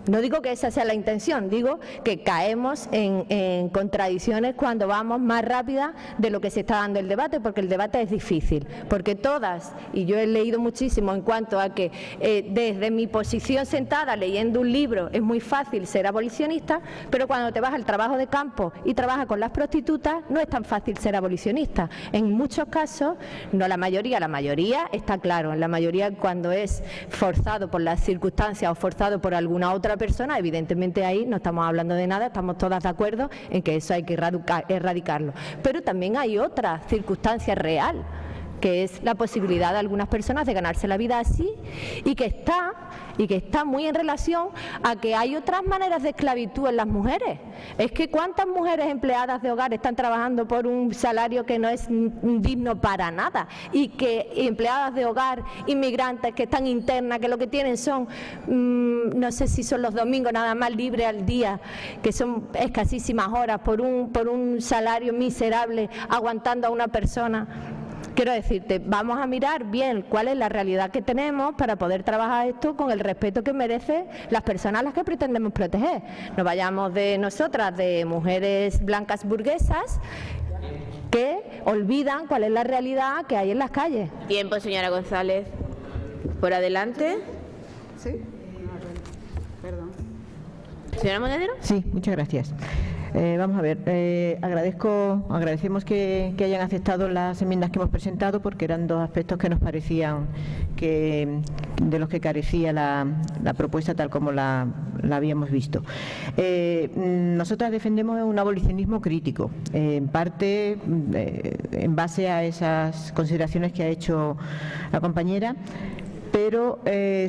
No digo que esa sea la intención, digo que caemos en contradicciones cuando vamos más rápida de lo que se está dando el debate, porque el debate es difícil, porque todas, y yo he leído muchísimo en cuanto a que desde mi posición sentada leyendo un libro es muy fácil ser abolicionista, pero cuando te vas al trabajo de campo y trabajas con las prostitutas no es tan fácil ser abolicionista. En muchos casos, no la mayoría está claro, en la mayoría cuando es forzado por las circunstancias o forzado por alguna otra otra persona, evidentemente ahí no estamos hablando de nada, estamos todas de acuerdo en que eso hay que erradicarlo. Pero también hay otra circunstancia real, que es la posibilidad de algunas personas de ganarse la vida así y que está muy en relación a que hay otras maneras de esclavitud en las mujeres. Es que ¿cuántas mujeres empleadas de hogar están trabajando por un salario que no es digno para nada? Y que empleadas de hogar, inmigrantes que están internas, que lo que tienen son, no sé si son los domingos nada más libres al día, que son escasísimas horas por un salario miserable, aguantando a una persona. Quiero decirte, vamos a mirar bien cuál es la realidad que tenemos para poder trabajar esto con el respeto que merecen las personas a las que pretendemos proteger. No vayamos de nosotras, de mujeres blancas burguesas, que olvidan cuál es la realidad que hay en las calles. Tiempo, señora González. Por adelante. Sí. Perdón. Señora Monedero. Sí, muchas gracias. Vamos a ver, agradecemos que hayan aceptado las enmiendas que hemos presentado, porque eran dos aspectos que nos parecían de los que carecía la propuesta tal como la habíamos visto. Nosotras defendemos un abolicionismo crítico, en parte en base a esas consideraciones que ha hecho la compañera, pero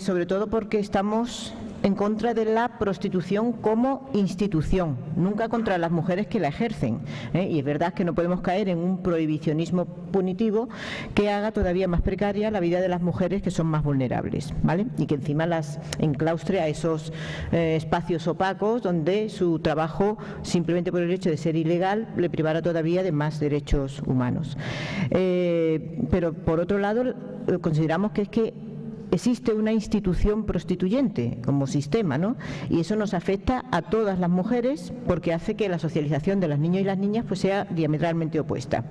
sobre todo porque estamos en contra de la prostitución como institución, nunca contra las mujeres que la ejercen, y es verdad que no podemos caer en un prohibicionismo punitivo que haga todavía más precaria la vida de las mujeres que son más vulnerables, ¿vale? Y que encima las enclaustre a esos espacios opacos donde su trabajo, simplemente por el hecho de ser ilegal, le privara todavía de más derechos humanos. Pero por otro lado, consideramos que es que existe una institución prostituyente como sistema, ¿no? Y eso nos afecta a todas las mujeres porque hace que la socialización de los niños y las niñas pues sea diametralmente opuesta.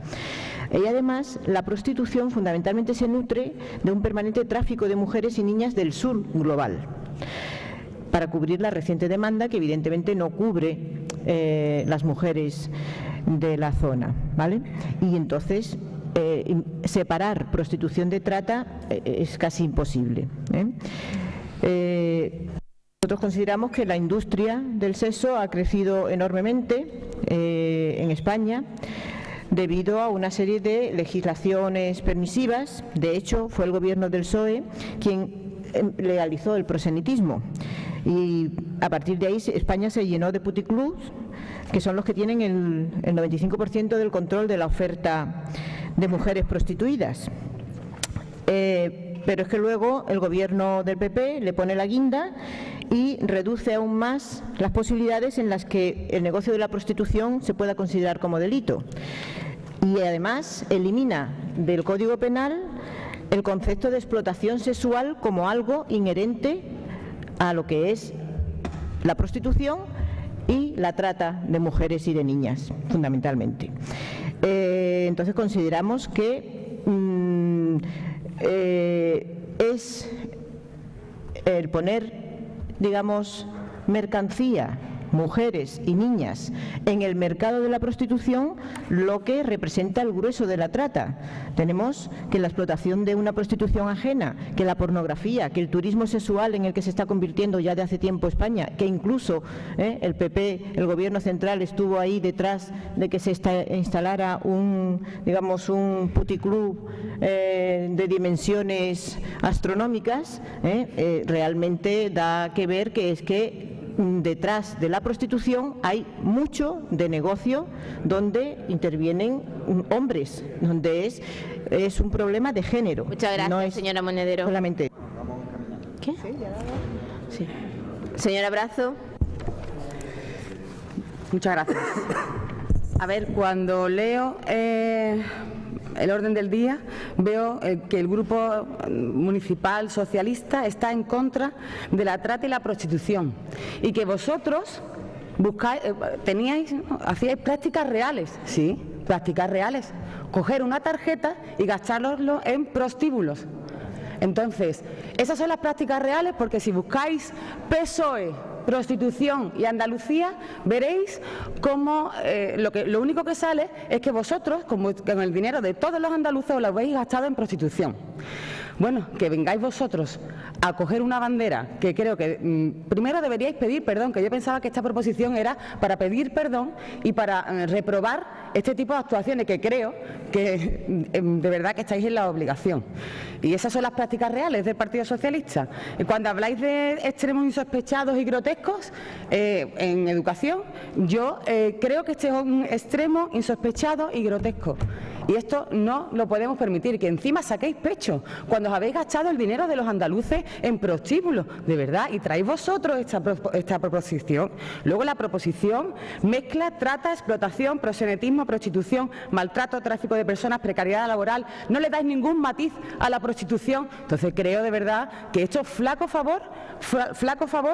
Y además, la prostitución fundamentalmente se nutre de un permanente tráfico de mujeres y niñas del sur global, para cubrir la reciente demanda que evidentemente no cubre las mujeres de la zona, ¿vale? Y entonces separar prostitución de trata es casi imposible. Nosotros consideramos que la industria del sexo ha crecido enormemente en España debido a una serie de legislaciones permisivas. De hecho, fue el gobierno del PSOE quien legalizó el prosenitismo. Y a partir de ahí España se llenó de puticlubs, que son los que tienen el 95% del control de la oferta de mujeres prostituidas. Pero es que luego el gobierno del PP le pone la guinda y reduce aún más las posibilidades en las que el negocio de la prostitución se pueda considerar como delito. Y además elimina del Código Penal el concepto de explotación sexual como algo inherente a lo que es la prostitución y la trata de mujeres y de niñas, fundamentalmente. Entonces consideramos que es el poner, digamos, mercancía, mujeres y niñas en el mercado de la prostitución lo que representa el grueso de la trata. Tenemos que la explotación de una prostitución ajena, que la pornografía, que el turismo sexual en el que se está convirtiendo ya de hace tiempo España, que incluso el PP, el gobierno central, estuvo ahí detrás de que se instalara un puticlub de dimensiones astronómicas, realmente da que ver que es que detrás de la prostitución hay mucho de negocio donde intervienen hombres, donde es un problema de género. Muchas gracias, no es señora Monedero. Solamente. ¿Qué? Sí. Señora Brazo. Muchas gracias. A ver, cuando leo el orden del día, veo que el Grupo Municipal Socialista está en contra de la trata y la prostitución y que vosotros hacíais prácticas reales. Sí, prácticas reales. Coger una tarjeta y gastarlo en prostíbulos. Entonces, esas son las prácticas reales, porque si buscáis PSOE, prostitución y Andalucía, veréis cómo lo único que sale es que vosotros, con el dinero de todos los andaluces, os lo habéis gastado en prostitución. Bueno, que vengáis vosotros a coger una bandera, que creo que primero deberíais pedir perdón, que yo pensaba que esta proposición era para pedir perdón y para reprobar este tipo de actuaciones, que creo que de verdad que estáis en la obligación. Y esas son las prácticas reales del Partido Socialista. Cuando habláis de extremos insospechados y grotescos en educación, yo creo que este es un extremo insospechado y grotesco. Y esto no lo podemos permitir, que encima saquéis pecho cuando os habéis gastado el dinero de los andaluces en prostíbulos, de verdad, y traéis vosotros esta proposición. Luego la proposición mezcla trata, explotación, proxenetismo, prostitución, maltrato, tráfico de personas, precariedad laboral. No le dais ningún matiz a la prostitución. Entonces creo de verdad que esto flaco favor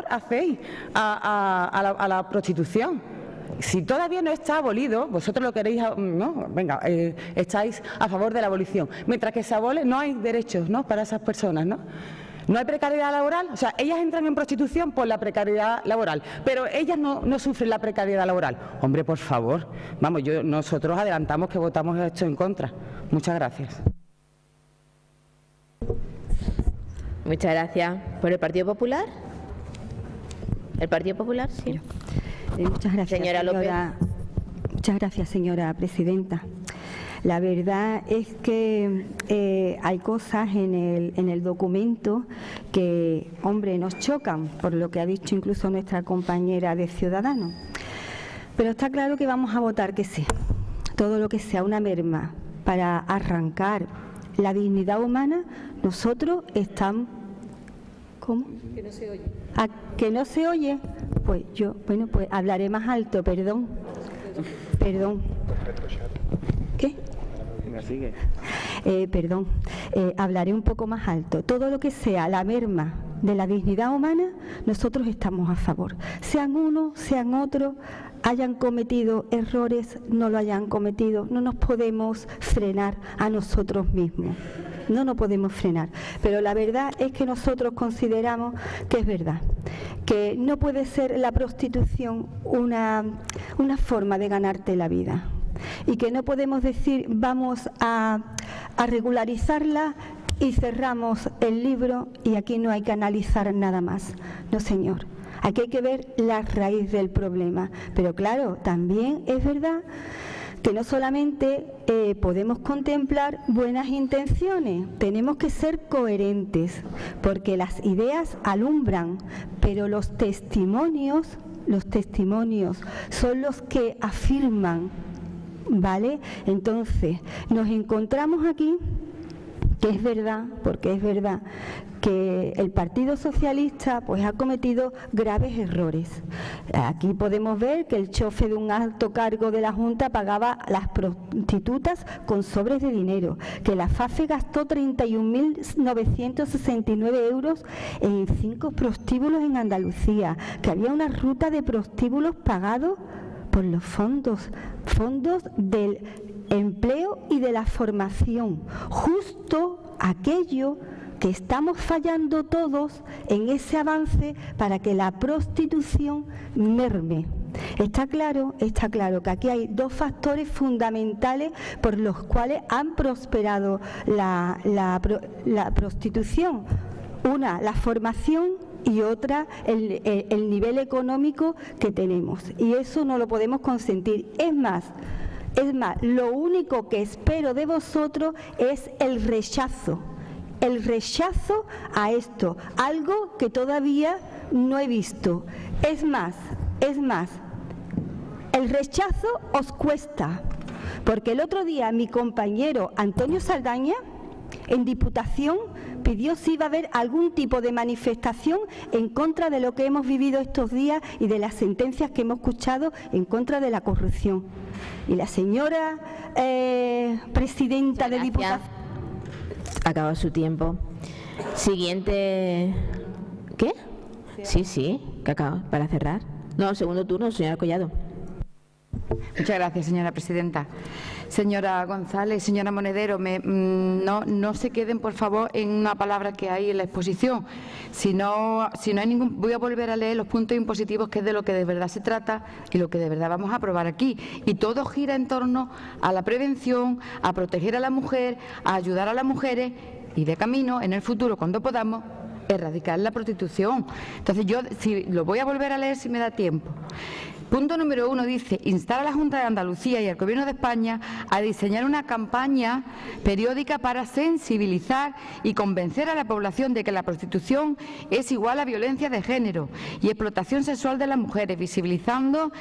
hacéis a la prostitución. Si todavía no está abolido, vosotros lo queréis, no, venga, estáis a favor de la abolición. Mientras que se abole, no hay derechos, ¿no?, para esas personas, ¿no? No hay precariedad laboral, o sea, ellas entran en prostitución por la precariedad laboral, pero ellas no sufren la precariedad laboral. Hombre, por favor, vamos, nosotros adelantamos que votamos esto en contra. Muchas gracias. Muchas gracias. ¿Por el Partido Popular? ¿El Partido Popular? Sí. Muchas gracias, señora López. Muchas gracias, señora presidenta. La verdad es que hay cosas en el documento que, hombre, nos chocan, por lo que ha dicho incluso nuestra compañera de Ciudadanos. Pero está claro que vamos a votar que sí. Todo lo que sea una merma para arrancar la dignidad humana, nosotros estamos... ¿Cómo? Que no se oye. ¿A que no se oye? Pues yo, bueno, pues hablaré más alto, perdón. Perdón. ¿Qué? Perdón. Hablaré un poco más alto. Todo lo que sea la merma de la dignidad humana, nosotros estamos a favor. Sean unos, sean otros, hayan cometido errores, no lo hayan cometido, no nos podemos frenar a nosotros mismos. No nos podemos frenar, pero la verdad es que nosotros consideramos que es verdad, que no puede ser la prostitución una forma de ganarte la vida y que no podemos decir vamos a regularizarla y cerramos el libro y aquí no hay que analizar nada más. No, señor. Aquí hay que ver la raíz del problema, pero claro, también es verdad que no solamente podemos contemplar buenas intenciones, tenemos que ser coherentes, porque las ideas alumbran, pero los testimonios son los que afirman, ¿vale? Entonces, nos encontramos aquí, que es verdad, porque es verdad, que el Partido Socialista pues ha cometido graves errores. Aquí podemos ver que el chofer de un alto cargo de la Junta pagaba a las prostitutas con sobres de dinero, que la FAFE gastó 31.969 euros en 5 prostíbulos en Andalucía, que había una ruta de prostíbulos pagados por los fondos del empleo y de la formación, justo aquello que estamos fallando todos en ese avance para que la prostitución merme. Está claro que aquí hay dos factores fundamentales por los cuales han prosperado la prostitución. Una, la formación, y otra, el nivel económico que tenemos. Y eso no lo podemos consentir. Es más, lo único que espero de vosotros es el rechazo a esto, algo que todavía no he visto. Es más, el rechazo os cuesta, porque el otro día mi compañero Antonio Saldaña, en Diputación, pidió si iba a haber algún tipo de manifestación en contra de lo que hemos vivido estos días y de las sentencias que hemos escuchado en contra de la corrupción. Y la señora presidenta de Diputación... Acaba su tiempo. Siguiente... ¿Qué? Sí, que acaba, para cerrar. No, segundo turno, señora Collado. Muchas gracias, señora presidenta. Señora González, señora Monedero, no se queden, por favor, en una palabra que hay en la exposición. Si no hay ningún... Voy a volver a leer los puntos impositivos, que es de lo que de verdad se trata y lo que de verdad vamos a aprobar aquí. Y todo gira en torno a la prevención, a proteger a la mujer, a ayudar a las mujeres, y de camino, en el futuro, cuando podamos, erradicar la prostitución. Entonces yo lo voy a volver a leer si me da tiempo. Punto número 1 dice: instar a la Junta de Andalucía y al Gobierno de España a diseñar una campaña periódica para sensibilizar y convencer a la población de que la prostitución es igual a violencia de género y explotación sexual de las mujeres, visibilizando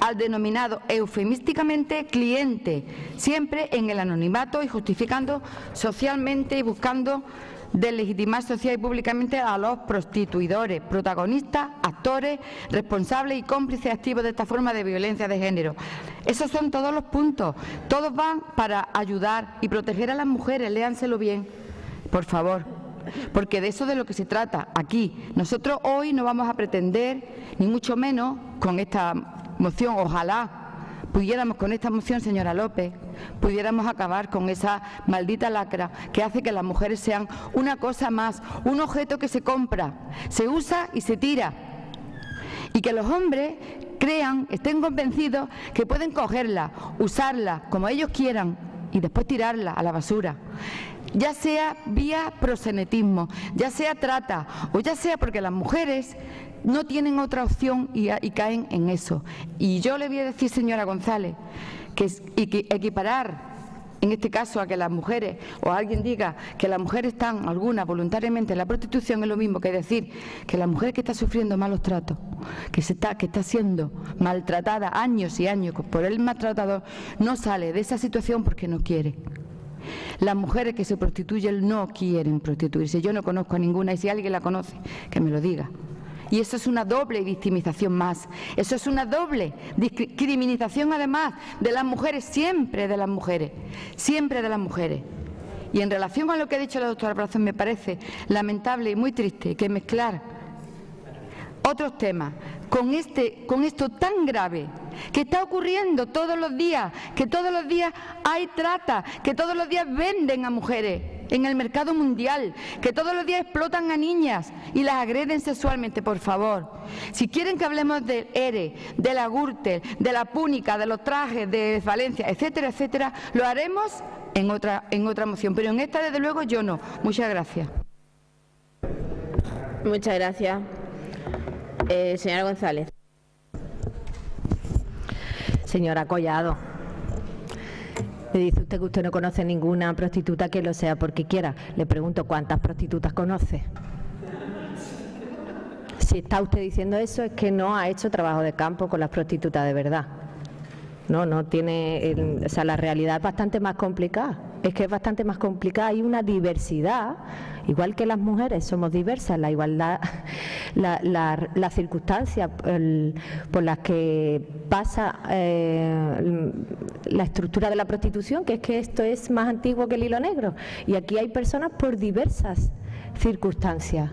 al denominado eufemísticamente cliente, siempre en el anonimato y justificando socialmente y buscando deslegitimar social y públicamente a los prostituidores, protagonistas, actores, responsables y cómplices activos de esta forma de violencia de género. Esos son todos los puntos. Todos van para ayudar y proteger a las mujeres. Léanselo bien, por favor, porque de eso es de lo que se trata aquí. Nosotros hoy no vamos a pretender, ni mucho menos con esta moción, ojalá pudiéramos con esta moción, señora López, pudiéramos acabar con esa maldita lacra que hace que las mujeres sean una cosa más, un objeto que se compra, se usa y se tira. Y que los hombres crean, estén convencidos que pueden cogerla, usarla como ellos quieran y después tirarla a la basura. Ya sea vía proxenetismo, ya sea trata o ya sea porque las mujeres no tienen otra opción y caen en eso. Y yo le voy a decir, señora González, que equiparar, en este caso, a que las mujeres, o alguien diga que las mujeres están, algunas, voluntariamente en la prostitución, es lo mismo que decir que la mujer que está sufriendo malos tratos, que está siendo maltratada años y años por el maltratador, no sale de esa situación porque no quiere. Las mujeres que se prostituyen no quieren prostituirse. Yo no conozco a ninguna, y si alguien la conoce, que me lo diga. Y eso es una doble victimización más. Eso es una doble discriminación, además, de las mujeres, siempre de las mujeres. Siempre de las mujeres. Y en relación con lo que ha dicho la doctora Brazón, me parece lamentable y muy triste que mezclar otros temas con esto tan grave que está ocurriendo todos los días, que todos los días hay trata, que todos los días venden a mujeres en el mercado mundial, que todos los días explotan a niñas y las agreden sexualmente. Por favor, si quieren que hablemos del ERE, de la Gürtel, de la Púnica, de los trajes de Valencia, etcétera, etcétera, lo haremos en otra moción, pero en esta, desde luego, yo no. Muchas gracias. Muchas gracias. Señora González. Señora Collado, me dice usted que usted no conoce ninguna prostituta que lo sea porque quiera. Le pregunto, ¿cuántas prostitutas conoce? Si está usted diciendo eso, es que no ha hecho trabajo de campo con las prostitutas de verdad. No tiene, o sea, la realidad es bastante más complicada. Es que es bastante más complicada. Hay una diversidad, igual que las mujeres somos diversas, la igualdad, las circunstancias por las que pasa la estructura de la prostitución, que es que esto es más antiguo que el hilo negro. Y aquí hay personas por diversas circunstancias,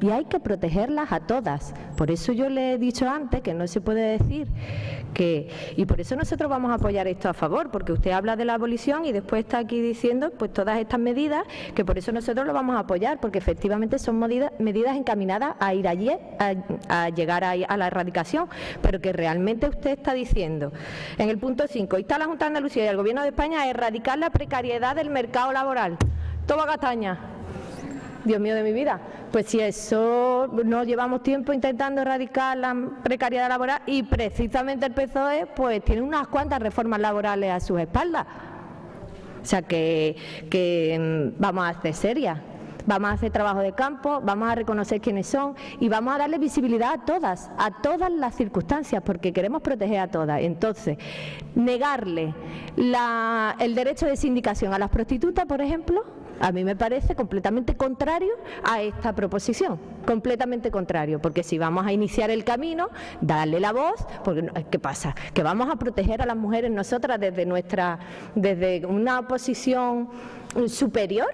y hay que protegerlas a todas. Por eso yo le he dicho antes que no se puede decir que, y por eso nosotros vamos a apoyar esto a favor, porque usted habla de la abolición y después está aquí diciendo pues todas estas medidas, que por eso nosotros lo vamos a apoyar, porque efectivamente son medidas encaminadas a ir allí, a llegar a la erradicación, pero que realmente usted está diciendo en el punto 5, insta a la Junta de Andalucía y al Gobierno de España a erradicar la precariedad del mercado laboral. Toma castaña. Dios mío de mi vida, pues si eso no llevamos tiempo intentando erradicar la precariedad laboral, y precisamente el PSOE pues tiene unas cuantas reformas laborales a sus espaldas. O sea que vamos a hacer serias, vamos a hacer trabajo de campo, vamos a reconocer quiénes son y vamos a darle visibilidad a todas las circunstancias, porque queremos proteger a todas. Entonces, negarle el derecho de sindicación a las prostitutas, por ejemplo, a mí me parece completamente contrario a esta proposición, completamente contrario, porque si vamos a iniciar el camino, darle la voz, porque ¿qué pasa? Que vamos a proteger a las mujeres nosotras desde una posición superior.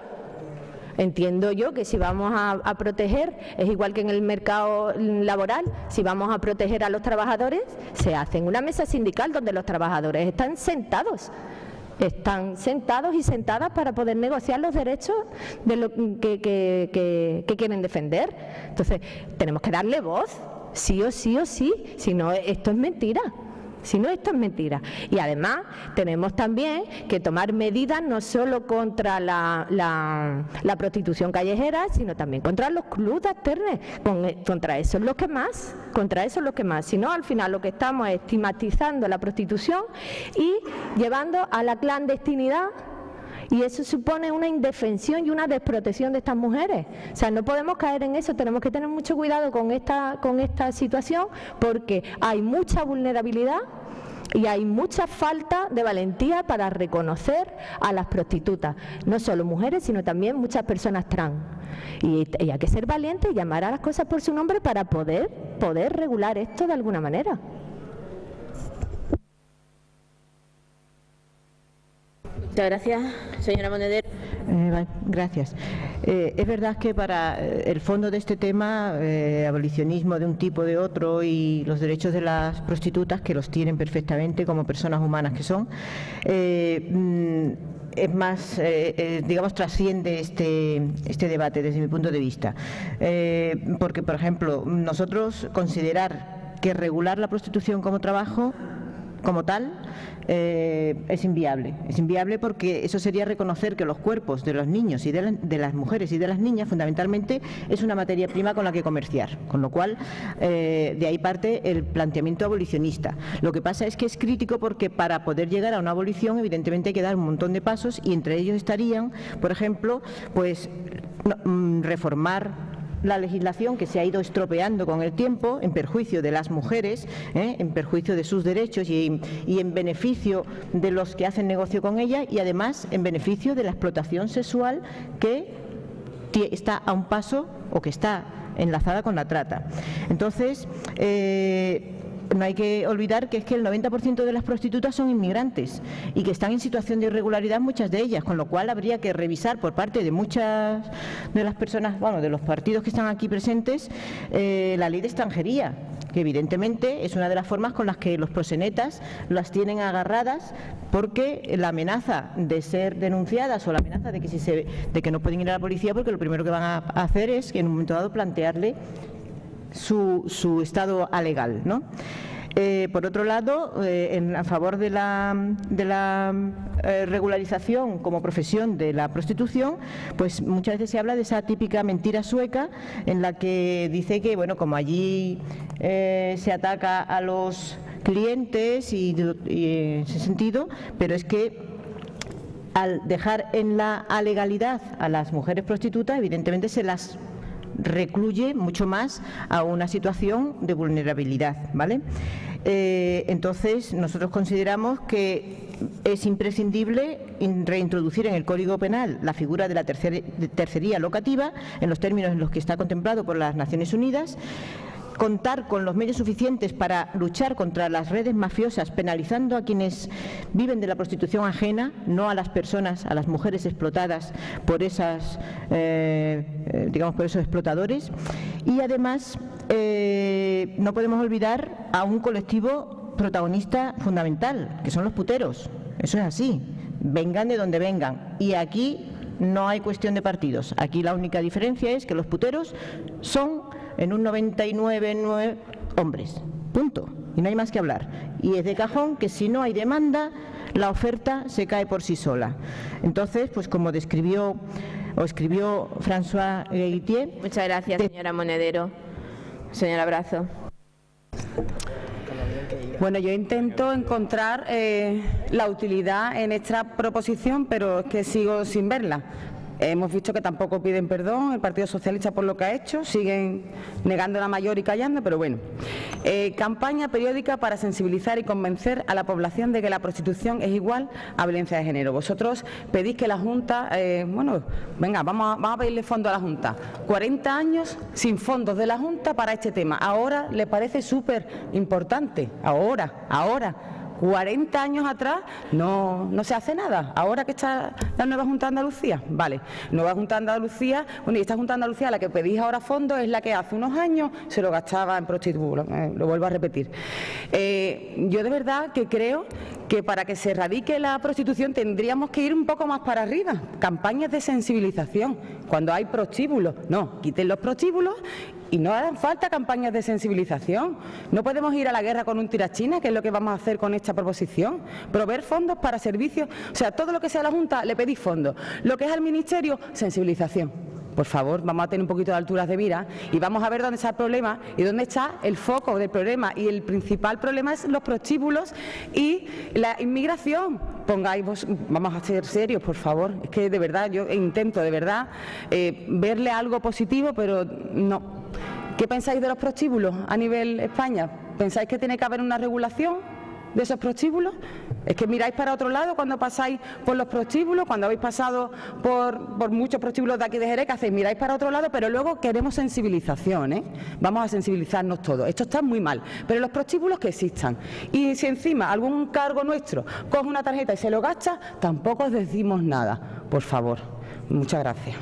Entiendo yo que si vamos a proteger, es igual que en el mercado laboral, si vamos a proteger a los trabajadores, se hace en una mesa sindical donde los trabajadores están sentados y sentadas para poder negociar los derechos de lo que quieren defender. Entonces, tenemos que darle voz, sí o sí, si no, esto es mentira. Si no, esto es mentira. Y además tenemos también que tomar medidas no solo contra la prostitución callejera, sino también contra los clubs de alternes. Contra eso es lo que más. Si no, al final lo que estamos es estigmatizando la prostitución y llevando a la clandestinidad. Y eso supone una indefensión y una desprotección de estas mujeres. O sea, no podemos caer en eso, tenemos que tener mucho cuidado con esta situación, porque hay mucha vulnerabilidad y hay mucha falta de valentía para reconocer a las prostitutas, no solo mujeres, sino también muchas personas trans. Y hay que ser valientes y llamar a las cosas por su nombre para poder regular esto de alguna manera. Muchas gracias, señora Monedero. Gracias. Es verdad que para el fondo de este tema, abolicionismo de un tipo o de otro y los derechos de las prostitutas, que los tienen perfectamente como personas humanas que son, es más, digamos, trasciende este debate desde mi punto de vista. Porque, por ejemplo, nosotros considerar que regular la prostitución como trabajo, como tal, es inviable. Es inviable porque eso sería reconocer que los cuerpos de los niños y de las mujeres y de las niñas fundamentalmente es una materia prima con la que comerciar, con lo cual de ahí parte el planteamiento abolicionista. Lo que pasa es que es crítico porque para poder llegar a una abolición evidentemente hay que dar un montón de pasos y entre ellos estarían, por ejemplo, pues reformar la legislación que se ha ido estropeando con el tiempo en perjuicio de las mujeres, en perjuicio de sus derechos y en beneficio de los que hacen negocio con ella y además en beneficio de la explotación sexual que está a un paso o que está enlazada con la trata. Entonces, no hay que olvidar que es que el 90% de las prostitutas son inmigrantes y que están en situación de irregularidad muchas de ellas, con lo cual habría que revisar por parte de muchas de las personas, bueno, de los partidos que están aquí presentes, la ley de extranjería, que evidentemente es una de las formas con las que los proxenetas las tienen agarradas, porque la amenaza de ser denunciadas o la amenaza de que no pueden ir a la policía, porque lo primero que van a hacer es que en un momento dado plantearle su estado alegal, ¿no? Por otro lado, a favor de la regularización como profesión de la prostitución, pues muchas veces se habla de esa típica mentira sueca en la que dice que, bueno, como allí se ataca a los clientes y en ese sentido, pero es que al dejar en la alegalidad a las mujeres prostitutas, evidentemente se las recluye mucho más a una situación de vulnerabilidad, ¿vale? Entonces, nosotros consideramos que es imprescindible reintroducir en el Código Penal la figura de la tercería locativa en los términos en los que está contemplado por las Naciones Unidas, contar con los medios suficientes para luchar contra las redes mafiosas, penalizando a quienes viven de la prostitución ajena, no a las personas, a las mujeres explotadas por esas, por esos explotadores. Y además no podemos olvidar a un colectivo protagonista fundamental, que son los puteros. Eso es así, vengan de donde vengan. Y aquí no hay cuestión de partidos. Aquí la única diferencia es que los puteros son en un 99,9 hombres, punto, y no hay más que hablar. Y es de cajón que si no hay demanda, la oferta se cae por sí sola. Entonces, pues como escribió François Guaitier. Muchas gracias, señora Monedero. Señora Brazo. Bueno, yo intento encontrar la utilidad en esta proposición, pero es que sigo sin verla. Hemos visto que tampoco piden perdón el Partido Socialista por lo que ha hecho, siguen negando la mayor y callando, pero bueno. Campaña periódica para sensibilizar y convencer a la población de que la prostitución es igual a violencia de género. Vosotros pedís que la Junta, vamos a pedirle fondo a la Junta. 40 años sin fondos de la Junta para este tema. Ahora le parece súper importante, ahora. 40 años atrás no se hace nada. Ahora que está la nueva Junta de Andalucía, vale, nueva Junta de Andalucía, bueno, y esta Junta de Andalucía, la que pedís ahora fondos, es la que hace unos años se lo gastaba en prostitución, lo vuelvo a repetir. Yo de verdad que creo que para que se erradique la prostitución tendríamos que ir un poco más para arriba, campañas de sensibilización. Cuando hay prostíbulos, no, quiten los prostíbulos Y no harán falta campañas de sensibilización. No podemos ir a la guerra con un tirachina, que es lo que vamos a hacer con esta proposición. Proveer fondos para servicios. O sea, todo lo que sea a la Junta le pedís fondos. Lo que es al Ministerio, sensibilización. Por favor, vamos a tener un poquito de alturas de mira y vamos a ver dónde está el problema y dónde está el foco del problema. Y el principal problema es los prostíbulos y la inmigración. Vamos a ser serios, por favor. Es que de verdad, yo intento de verdad verle algo positivo, pero no. ¿Qué pensáis de los prostíbulos a nivel España? ¿Pensáis que tiene que haber una regulación de esos prostíbulos? Es que miráis para otro lado cuando pasáis por los prostíbulos, cuando habéis pasado por muchos prostíbulos de aquí de Jerez, que hacéis, miráis para otro lado, pero luego queremos sensibilización, ¿eh? Vamos a sensibilizarnos todos. Esto está muy mal, pero los prostíbulos que existan. Y si encima algún cargo nuestro coge una tarjeta y se lo gasta, tampoco os decimos nada. Por favor. Muchas gracias.